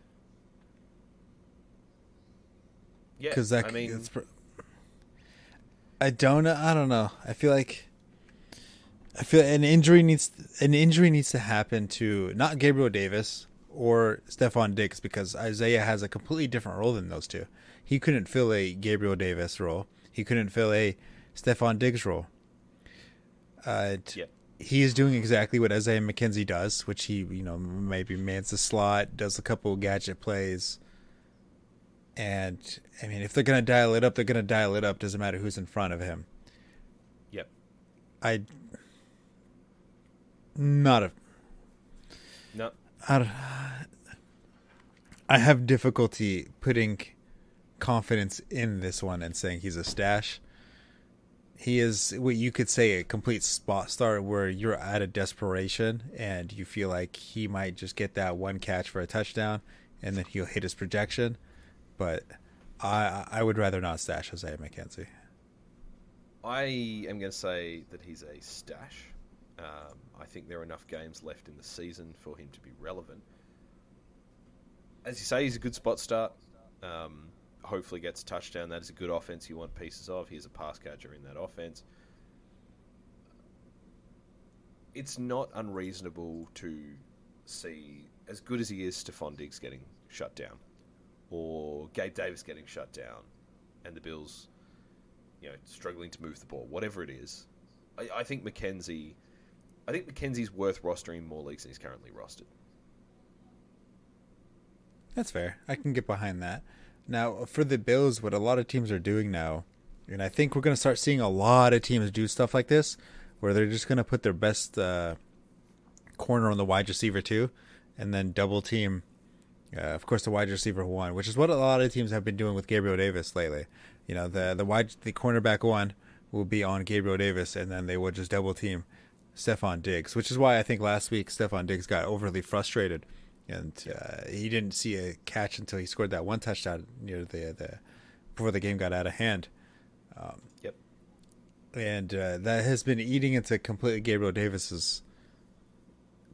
Yeah, I don't know. I feel an injury needs to happen to not Gabriel Davis or Stephon Diggs, because Isaiah has a completely different role than those two. He couldn't fill a Gabriel Davis role. He couldn't fill a Stephon Diggs role. He is doing exactly what Isaiah McKenzie does, which he, maybe mans the slot, does a couple of gadget plays. And, I mean, if they're going to dial it up, they're going to dial it up. Doesn't matter who's in front of him. Yep. No. I have difficulty putting confidence in this one and saying he's a stash. He is what you could say a complete spot start where you're at a desperation and you feel like he might just get that 1 catch for a touchdown and then he'll hit his projection. But I would rather not stash Isaiah McKenzie. I am going to say that he's a stash. I think there are enough games left in the season for him to be relevant. As you say, he's a good spot start. Hopefully gets a touchdown. That is a good offense you want pieces of. He's a pass catcher in that offense. It's not unreasonable to see, as good as he is, Stephon Diggs getting shut down, or Gabe Davis getting shut down, and the Bills, struggling to move the ball. Whatever it is, I think McKenzie's worth rostering in more leagues than he's currently rostered. That's fair. I can get behind that. Now, for the Bills, what a lot of teams are doing now, and I think we're going to start seeing a lot of teams do stuff like this, where they're just going to put their best corner on the wide receiver 2, and then double team, of course, the wide receiver 1, which is what a lot of teams have been doing with Gabriel Davis lately. The cornerback 1 will be on Gabriel Davis, and then they will just double team Stephon Diggs, which is why I think last week Stephon Diggs got overly frustrated. And he didn't see a catch until he scored that 1 touchdown near the before the game got out of hand. And that has been eating into completely Gabriel Davis's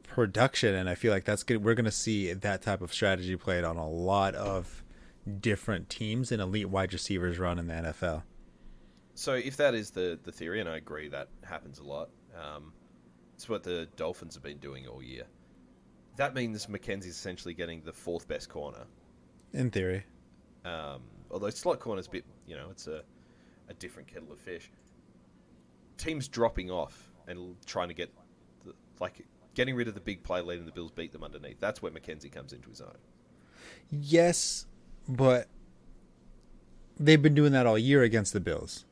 production, and I feel like that's good. We're going to see that type of strategy played on a lot of different teams and elite wide receivers run in the NFL. So if that is the theory, and I agree that happens a lot, it's what the Dolphins have been doing all year. That means Mackenzie's essentially getting the fourth best corner. In theory. Although slot corner's a bit, it's a different kettle of fish. Teams dropping off and trying to get, getting rid of the big play, letting the Bills beat them underneath. That's where Mackenzie comes into his own. Yes, but they've been doing that all year against the Bills.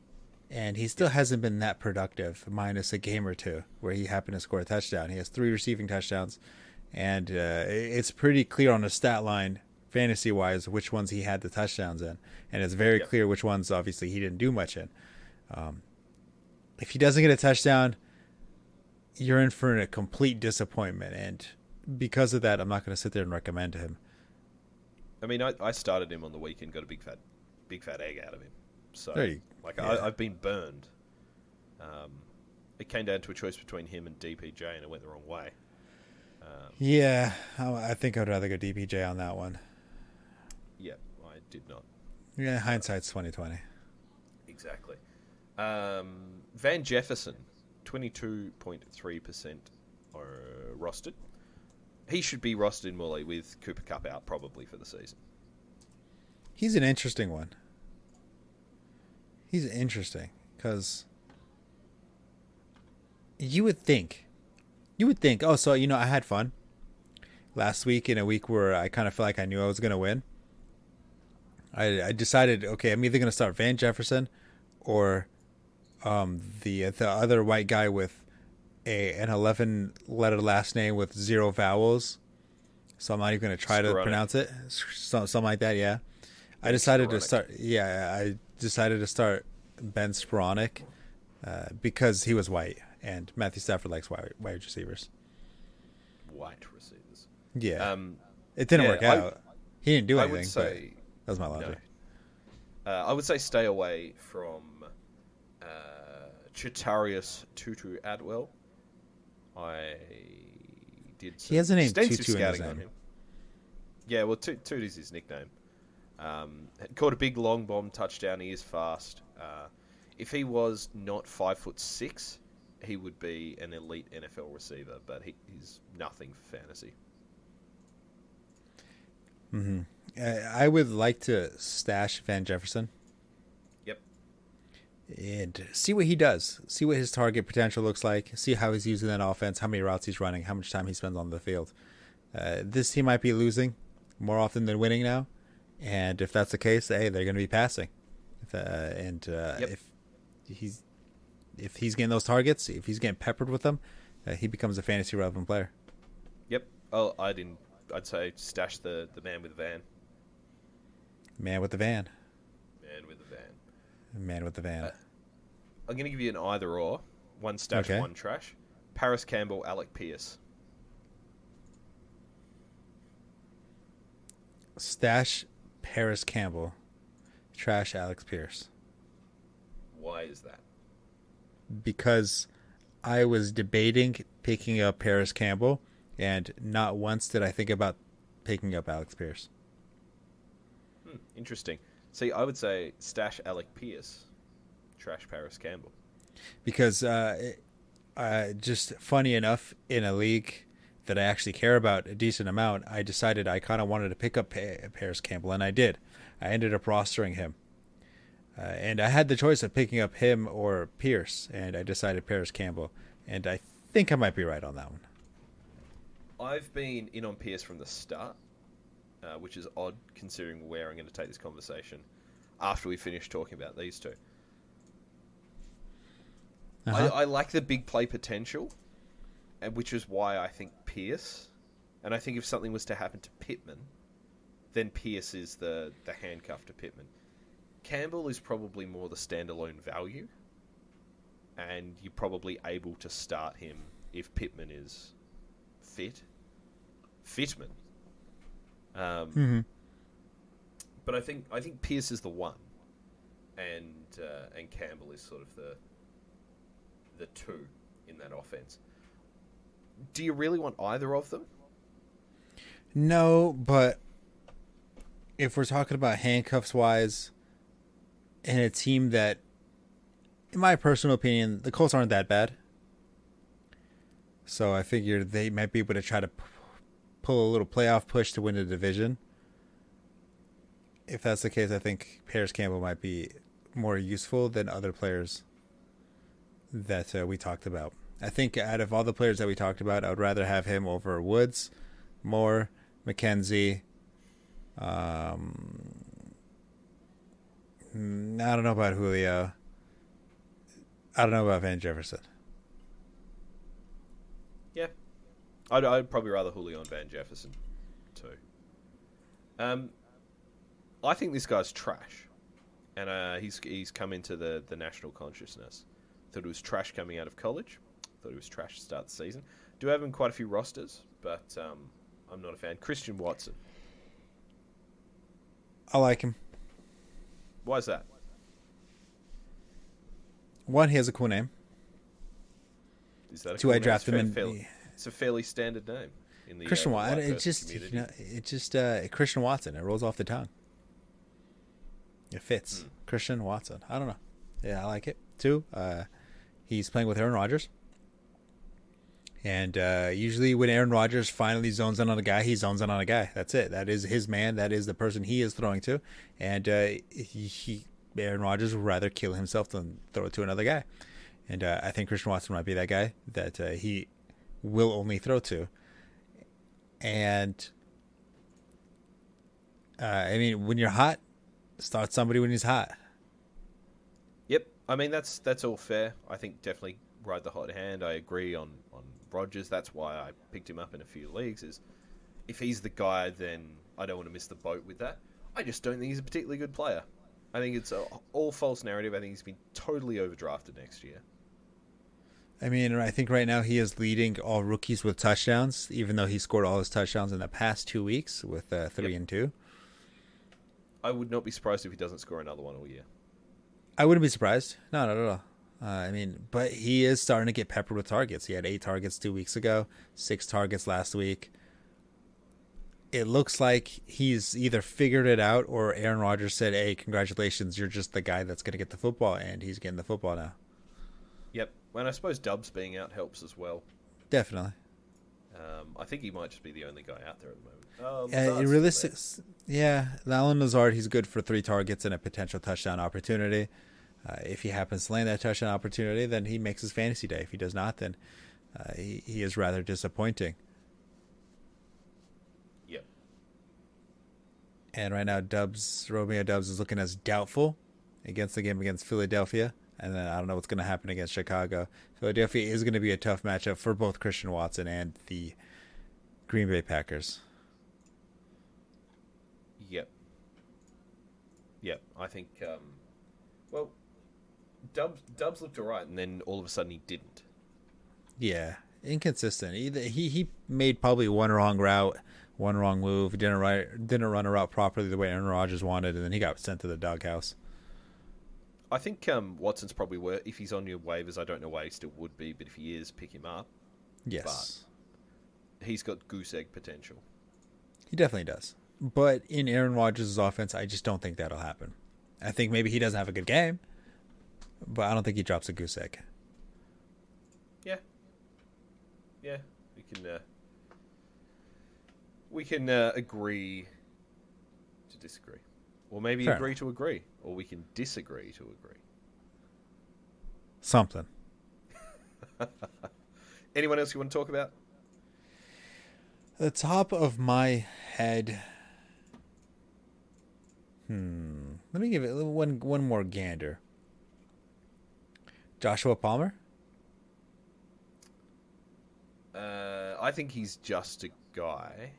And he still hasn't been that productive, minus a game or two where he happened to score a touchdown. He has 3 receiving touchdowns, and it's pretty clear on the stat line, fantasy-wise, which ones he had the touchdowns in. And it's very clear which ones, obviously, he didn't do much in. If he doesn't get a touchdown, you're in for a complete disappointment. And because of that, I'm not going to sit there and recommend him. I mean, I started him on the weekend, got a big fat egg out of him. So, I've been burned. It came down to a choice between him and DPJ, and it went the wrong way. I think I'd rather go DPJ on that one. Yeah, I did not. Yeah, hindsight's 20/20. Exactly. Van Jefferson, 22.3% rostered. He should be rostered more with Cooper Kupp out probably for the season. He's an interesting one. He's interesting because you would think, I had fun last week in a week where I kind of felt like I knew I was going to win. I decided, okay, I'm either going to start Van Jefferson or the other white guy with an 11-letter last name with 0 vowels. So I'm not even going to try to pronounce it. Something like that, yeah. I decided to start Ben Skowronek because he was white, and Matthew Stafford likes white receivers. White receivers. Yeah. It didn't work out. He didn't do anything, I would say, but that was my logic. No. I would say stay away from Chitarius Tutu Atwell. I did some he has a name extensive Tutu scouting in his on name. him. Yeah, well, Toot is his nickname. Caught a big long bomb touchdown. He is fast. If he was not 5'6", he would be an elite NFL receiver, but he's nothing for fantasy. Mm-hmm. I would like to stash Van Jefferson. Yep. And see what he does. See what his target potential looks like. See how he's using that offense, how many routes he's running, how much time he spends on the field. This team might be losing more often than winning now. And if that's the case, hey, they're going to be passing. If he's getting those targets, if he's getting peppered with them, he becomes a fantasy relevant player. Yep. Oh, I'd say stash the man with the van. Man with the van. Man with the van. Man with the van. I'm going to give you an either or. One stash, one trash. Paris Campbell, Alec Pierce. Stash Paris Campbell. Trash Alex Pierce. Why is that? Because I was debating picking up Paris Campbell, and not once did I think about picking up Alex Pierce. Interesting. See, I would say stash Alec Pierce, trash Paris Campbell. Because just funny enough, in a league that I actually care about a decent amount, I decided I kind of wanted to pick up Paris Campbell, and I did. I ended up rostering him. And I had the choice of picking up him or Pierce, and I decided Paris Campbell. And I think I might be right on that one. I've been in on Pierce from the start, which is odd considering where I'm going to take this conversation after we finish talking about these two. I like the big play potential, and which is why I think Pierce, and I think if something was to happen to Pittman, then Pierce is the handcuff to Pittman. Campbell is probably more the standalone value, and you're probably able to start him if Pittman is Fitman. But I think Pierce is the one, and Campbell is sort of the two in that offense. Do you really want either of them? No, but if we're talking about handcuffs wise, and a team that in my personal opinion, the Colts aren't that bad. So I figure they might be able to try to pull a little playoff push to win the division. If that's the case, I think Paris Campbell might be more useful than other players that we talked about. I think out of all the players that we talked about, I would rather have him over Woods, Moore, McKenzie. I don't know about Julio. I don't know about Van Jefferson. Yeah. I'd probably rather Julio and Van Jefferson too. I think this guy's trash. And he's come into the national consciousness. Thought it was trash coming out of college. Thought it was trash to start the season. Do have him in quite a few rosters, but I'm not a fan. Christian Watson. I like him. Why is that? One, he has a cool name. Is that a Two, cool I name? drafted him in. It's a fairly standard name in the Christian Watson. white It person just, community. Christian Watson. It rolls off the tongue. It fits. Christian Watson. I don't know. Yeah, I like it. Two, he's playing with Aaron Rodgers. And usually when Aaron Rodgers finally zones in on a guy, he zones in on a guy. That's it. That is his man. That is the person he is throwing to. And Aaron Rodgers would rather kill himself than throw it to another guy. And I think Christian Watson might be that guy that he will only throw to. And I mean, when you're hot, start somebody when he's hot. Yep. I mean, that's all fair. I think definitely ride the hot hand. I agree on Rodgers. That's why I picked him up in a few leagues. Is if he's the guy, then I don't want to miss the boat with that. I just don't think he's a particularly good player. I think it's all false narrative. I think he's been totally overdrafted next year. I mean, I think right now he is leading all rookies with touchdowns, even though he scored all his touchdowns in the past 2 weeks with 3 and 2. I would not be surprised if he doesn't score another one all year. I wouldn't be surprised. No, not at all. I mean, but he is starting to get peppered with targets. He had 8 targets 2 weeks ago, 6 targets last week. It looks like he's either figured it out or Aaron Rodgers said, hey, congratulations, you're just the guy that's going to get the football, and he's getting the football now. Yep. And I suppose Dubs being out helps as well. Definitely. I think he might just be the only guy out there at the moment. Allen Lazard, he's good for 3 targets and a potential touchdown opportunity. If he happens to land that touchdown opportunity, then he makes his fantasy day. If he does not, then he is rather disappointing. Yep. And right now, Romeo Dubs is looking as doubtful against the game against Philadelphia. And then I don't know what's going to happen against Chicago. Philadelphia is going to be a tough matchup for both Christian Watson and the Green Bay Packers. Yep. I think, Dubs looked all right, and then all of a sudden he didn't. Yeah, inconsistent. He made probably one wrong route, one wrong move. Didn't run a route properly the way Aaron Rodgers wanted, and then he got sent to the doghouse. I think Watson's probably worth. If he's on your waivers, I don't know why he still would be, but if he is, pick him up. Yes. But he's got goose egg potential. He definitely does. But in Aaron Rodgers' offense, I just don't think that'll happen. I think maybe he doesn't have a good game, but I don't think he drops a goose egg. Yeah, we can agree to disagree. Or maybe Fair agree enough. to agree. Or we can disagree to agree. Something. Anyone else you want to talk about? The top of my head. Let me give it one more gander. Joshua Palmer? I think he's just a guy.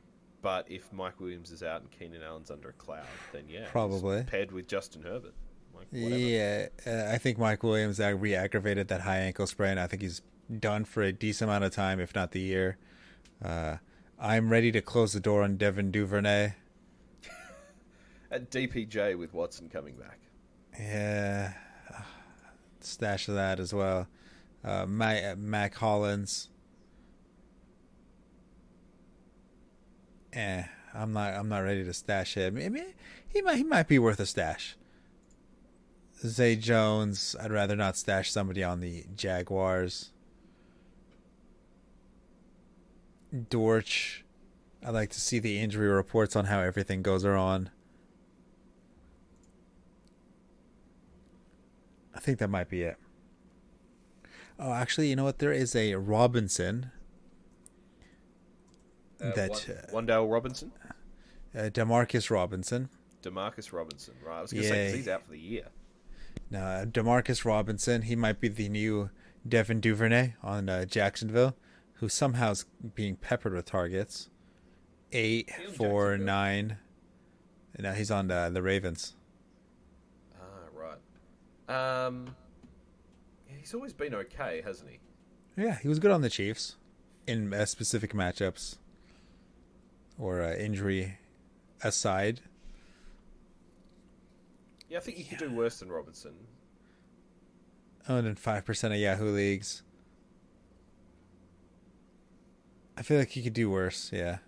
But if Mike Williams is out and Keenan Allen's under a cloud, then yeah. Probably. He's paired with Justin Herbert. Whatever. Yeah, I think Mike Williams re-aggravated that high ankle sprain. I think he's done for a decent amount of time, if not the year. I'm ready to close the door on Devin Duvernay. At DPJ with Watson coming back. Yeah, stash of that as well. Mac Hollins. I'm not ready to stash him. I mean, he might be worth a stash. Zay Jones, I'd rather not stash somebody on the Jaguars. Dortch, I'd like to see the injury reports on how everything goes on. I think that might be it. Oh, actually, you know what? There is a Robinson Wandale Robinson? Demarcus Robinson. Demarcus Robinson, right. I was going to say, 'cause he's out for the year. Now, Demarcus Robinson, he might be the new Devin Duvernay on Jacksonville, who somehow is being peppered with targets. 8, 4, 9. And now he's on the Ravens. Ah, right. He's always been okay, hasn't he? Yeah, he was good on the Chiefs in specific matchups or injury aside. Yeah, I think you could do worse than Robinson. Owned in 5% of Yahoo leagues. I feel like he could do worse, yeah.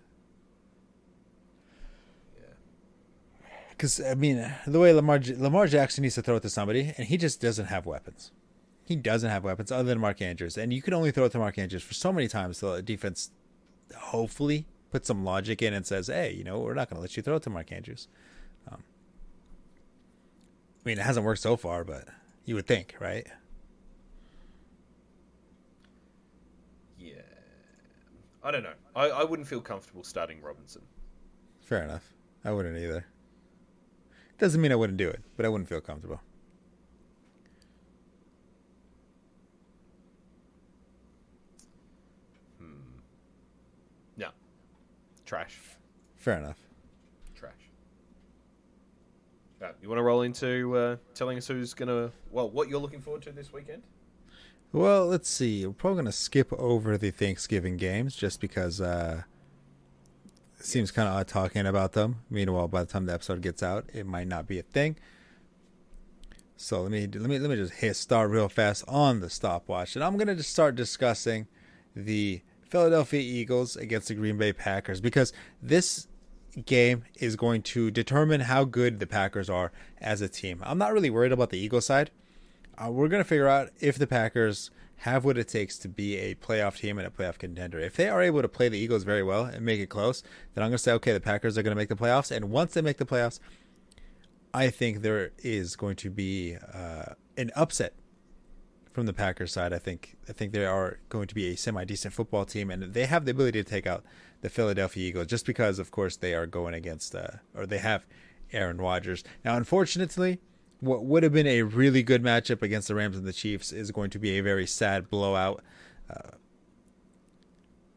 Because, I mean, the way Lamar Jackson needs to throw it to somebody, and he just doesn't have weapons. He doesn't have weapons other than Mark Andrews. And you can only throw it to Mark Andrews for so many times till the defense hopefully puts some logic in and says, hey, we're not going to let you throw it to Mark Andrews. I mean, it hasn't worked so far, but you would think, right? Yeah. I don't know. I wouldn't feel comfortable starting Robinson. Fair enough. I wouldn't either. Doesn't mean I wouldn't do it, but I wouldn't feel comfortable. No. Trash. Fair enough. Trash. You want to roll into telling us who's going to... Well, what you're looking forward to this weekend? Well, let's see. We're probably going to skip over the Thanksgiving games just because it seems kind of odd talking about them. Meanwhile, by the time the episode gets out, it might not be a thing. So let me just hit start real fast on the stopwatch, and I'm going to just start discussing the Philadelphia Eagles against the Green Bay Packers because this game is going to determine how good the Packers are as a team. I'm not really worried about the Eagles side. We're going to figure out if the Packers have what it takes to be a playoff team and a playoff contender. If they are able to play the Eagles very well and make it close, then I'm going to say, okay, the Packers are going to make the playoffs. And once they make the playoffs, I think there is going to be an upset from the Packers side. I think they are going to be a semi-decent football team, and they have the ability to take out the Philadelphia Eagles just because, of course, they are going against, or they have Aaron Rodgers. Now, unfortunately, what would have been a really good matchup against the Rams and the Chiefs is going to be a very sad blowout.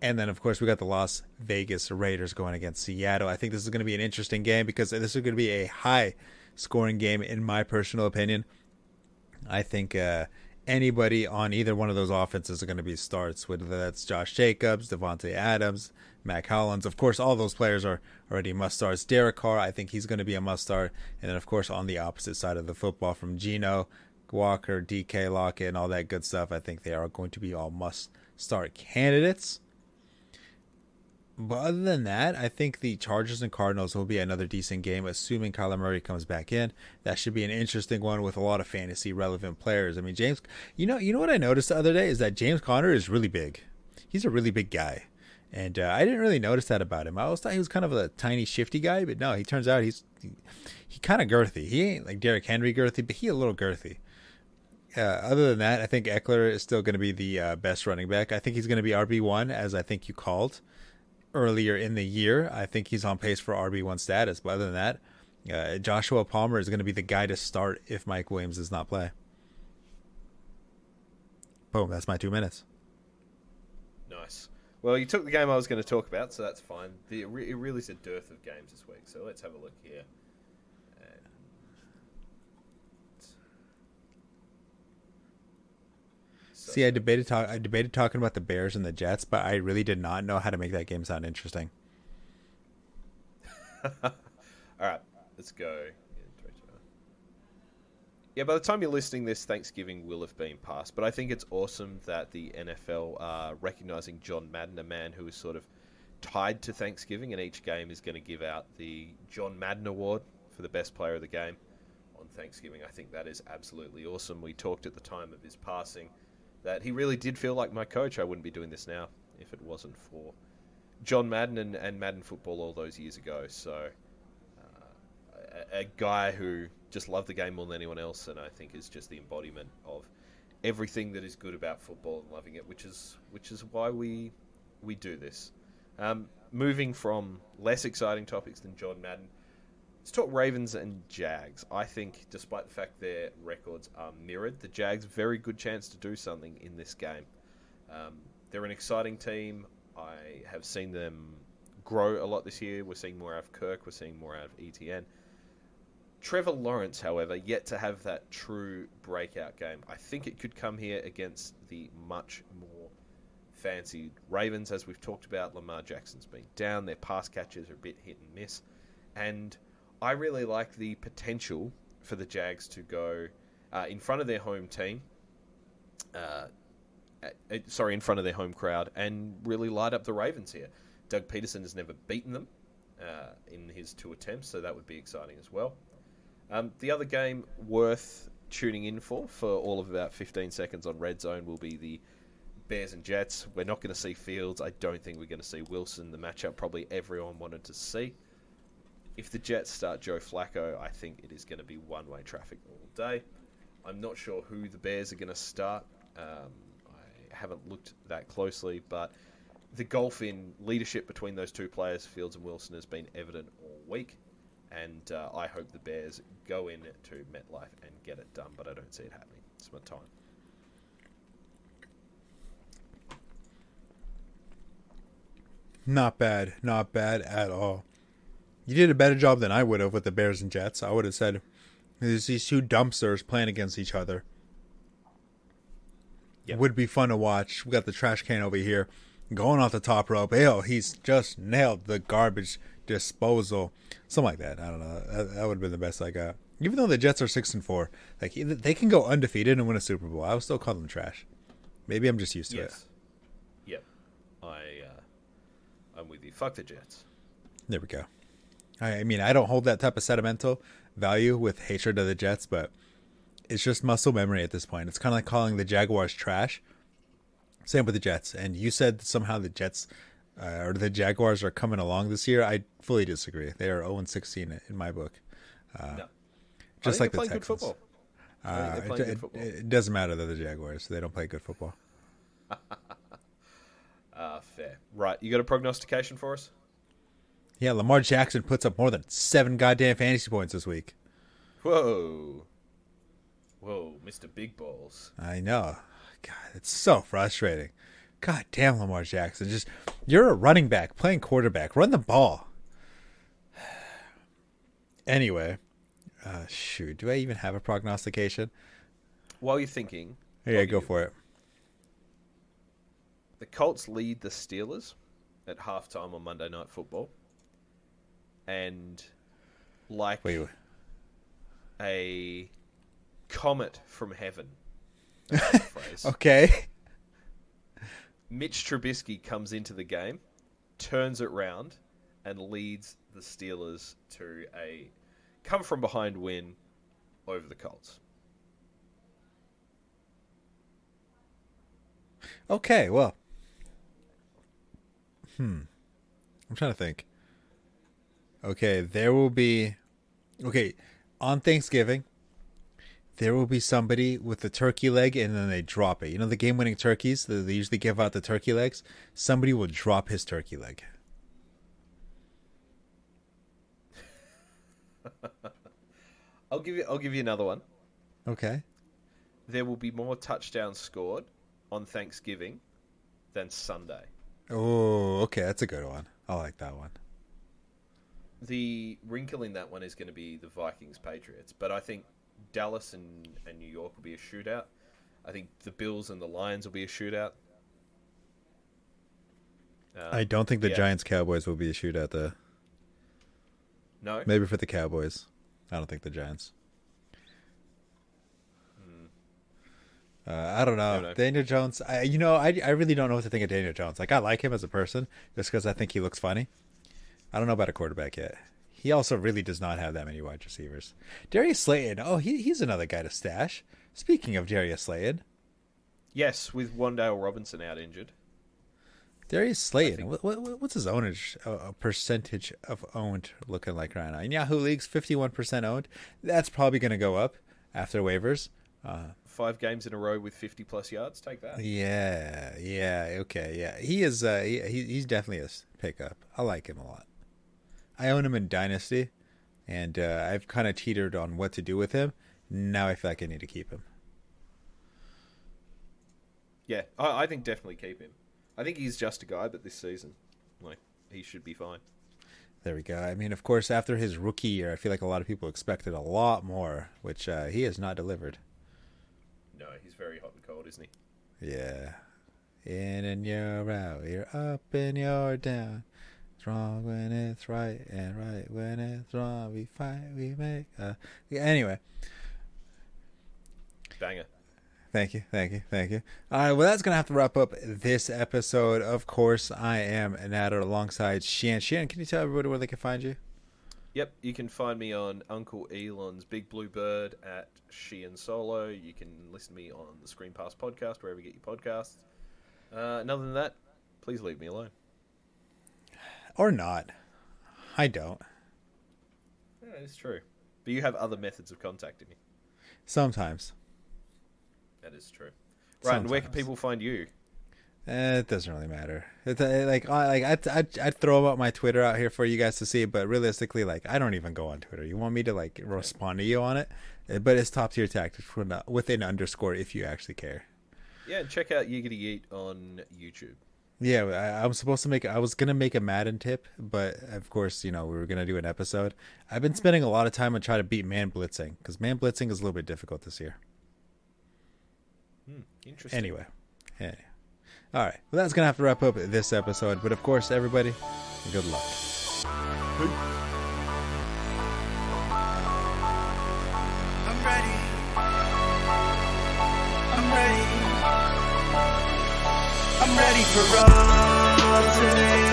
And then, of course, we got the Las Vegas Raiders going against Seattle. I think this is going to be an interesting game because this is going to be a high-scoring game, in my personal opinion. I think anybody on either one of those offenses are going to be starts, whether that's Josh Jacobs, Devontae Adams, Mac Hollins. Of course, all those players are already must-starts. Derek Carr, I think he's going to be a must-start. And then, of course, on the opposite side of the football from Geno, Walker, DK, Lockett, and all that good stuff, I think they are going to be all must-start candidates. But other than that, I think the Chargers and Cardinals will be another decent game, assuming Kyler Murray comes back in. That should be an interesting one with a lot of fantasy relevant players. I mean, James, you know what I noticed the other day is that James Conner is really big. He's a really big guy, and I didn't really notice that about him. I always thought he was kind of a tiny, shifty guy, but no, he turns out he kind of girthy. He ain't like Derrick Henry girthy, but he a little girthy. Other than that, I think Eckler is still going to be the best running back. I think he's going to be RB1, as I think you called earlier in the year. I think he's on pace for RB1 status. But other than that, Joshua Palmer is going to be the guy to start if Mike Williams does not play. Boom, that's my 2 minutes. Nice. Well, you took the game I was going to talk about, so that's fine. It really is a dearth of games this week, so let's have a look here. See, I debated talking about the Bears and the Jets, but I really did not know how to make that game sound interesting. All right, let's go. Yeah, by the time you're listening, this Thanksgiving will have been past. But I think it's awesome that the NFL are recognizing John Madden, a man who is sort of tied to Thanksgiving, and each game is going to give out the John Madden Award for the best player of the game on Thanksgiving. I think that is absolutely awesome. We talked at the time of his passing that he really did feel like my coach. I wouldn't be doing this now if it wasn't for John Madden and Madden football all those years ago. So a guy who just loved the game more than anyone else, and I think is just the embodiment of everything that is good about football and loving it, which is why we do this. Moving from less exciting topics than John Madden, let's talk Ravens and Jags. I think, despite the fact their records are mirrored, the Jags very good chance to do something in this game. They're an exciting team. I have seen them grow a lot this year. We're seeing more out of Kirk. We're seeing more out of ETN. Trevor Lawrence, however, yet to have that true breakout game. I think it could come here against the much more fancied Ravens. As we've talked about, Lamar Jackson's been down. Their pass catches are a bit hit and miss. And I really like the potential for the Jags to go in front of their home team, in front of their home crowd, and really light up the Ravens here. Doug Peterson has never beaten them in his 2 attempts, so that would be exciting as well. The other game worth tuning in for all of about 15 seconds on Red Zone will be the Bears and Jets. We're not going to see Fields. I don't think we're going to see Wilson, the matchup probably everyone wanted to see. If the Jets start Joe Flacco, I think it is going to be one-way traffic all day. I'm not sure who the Bears are going to start. I haven't looked that closely, but the gulf in leadership between those two players, Fields and Wilson, has been evident all week. And I hope the Bears go in to MetLife and get it done, but I don't see it happening. It's my time. Not bad at all. You did a better job than I would have with the Bears and Jets. I would have said there's these two dumpsters playing against each other. Yep. It would be fun to watch. We got the trash can over here going off the top rope. Ew, he's just nailed the garbage disposal. Something like that. I don't know. That would have been the best I got. Even though the Jets are 6-4, like they can go undefeated and win a Super Bowl. I would still call them trash. Maybe I'm just used to it. Yep. I'm with you. Fuck the Jets. There we go. I mean, I don't hold that type of sentimental value with hatred of the Jets, but it's just muscle memory at this point. It's kind of like calling the Jaguars trash. Same with the Jets. And you said somehow the Jets or the Jaguars are coming along this year. I fully disagree. They are 0-16 in my book. No. Just like the Texans. Good football. It doesn't matter. They're the Jaguars. They don't play good football. Fair. Right. You got a prognostication for us? Yeah, Lamar Jackson puts up more than 7 goddamn fantasy points this week. Whoa, Mr. Big Balls. I know. God, it's so frustrating. God damn, Lamar Jackson. You're a running back playing quarterback. Run the ball. Anyway, shoot. Do I even have a prognostication? While you're thinking. Yeah, go for it. The Colts lead the Steelers at halftime on Monday Night Football. And like a comet from heaven. Phrase. Okay. Mitch Trubisky comes into the game, turns it round, and leads the Steelers to a come-from-behind win over the Colts. Okay, well. I'm trying to think. Okay, on Thanksgiving, there will be somebody with the turkey leg and then they drop it. You know the game-winning turkeys? They usually give out the turkey legs. Somebody will drop his turkey leg. I'll give you another one. Okay. There will be more touchdowns scored on Thanksgiving than Sunday. Oh, okay, that's a good one. I like that one. The wrinkle in that one is going to be the Vikings-Patriots, but I think Dallas and New York will be a shootout. I think the Bills and the Lions will be a shootout. I don't think the Giants-Cowboys will be a shootout, though. No? Maybe for the Cowboys. I don't think the Giants. I don't know. Daniel Jones, I really don't know what to think of Daniel Jones. Like, I like him as a person just because I think he looks funny. I don't know about a quarterback yet. He also really does not have that many wide receivers. Darius Slayton. Oh, he's another guy to stash. Speaking of Darius Slayton. Yes, with Wan'Dale Robinson out injured. Darius Slayton. What's his ownage percentage of owned looking like right now? In Yahoo Leagues, 51% owned. That's probably going to go up after waivers. 5 games in a row with 50+ yards. Take that. Yeah. Okay. Yeah, he is. He's definitely a pickup. I like him a lot. I own him in Dynasty, and I've kind of teetered on what to do with him. Now I feel like I need to keep him. Yeah, I think definitely keep him. I think he's just a guy, but this season, like, he should be fine. There we go. I mean, of course, after his rookie year, I feel like a lot of people expected a lot more, which he has not delivered. No, he's very hot and cold, isn't he? Yeah. In and you're out, you're up and you're down. It's wrong when it's right, and right when it's wrong. We fight, we make. Yeah, anyway. Banger. Thank you. All right, well, that's going to have to wrap up this episode. Of course, I am Nader alongside Sheahan. Sheahan, can you tell everybody where they can find you? Yep, you can find me on Uncle Elon's Big Blue Bird at Sheahan Solo. You can listen to me on the Screen Pass podcast, wherever you get your podcasts. And other than that, please leave me alone. Or not. I don't. Yeah, it's true. But you have other methods of contacting me. Sometimes. That is true. Right, and where can people find you? It doesn't really matter. I'd throw out my Twitter out here for you guys to see, but realistically, like, I don't even go on Twitter. You want me to like respond to you on it? But it's Top Tier Tactics with an underscore if you actually care. Yeah, and check out Yiggity Yeet on YouTube. Yeah, I was gonna make a Madden tip, but of course, we were gonna do an episode. I've been spending a lot of time on trying to beat man blitzing because man blitzing is a little bit difficult this year. Interesting. Anyway. All right. Well, that's going to have to wrap up this episode. But, of course, everybody, good luck. I'm ready. I'm ready for all today.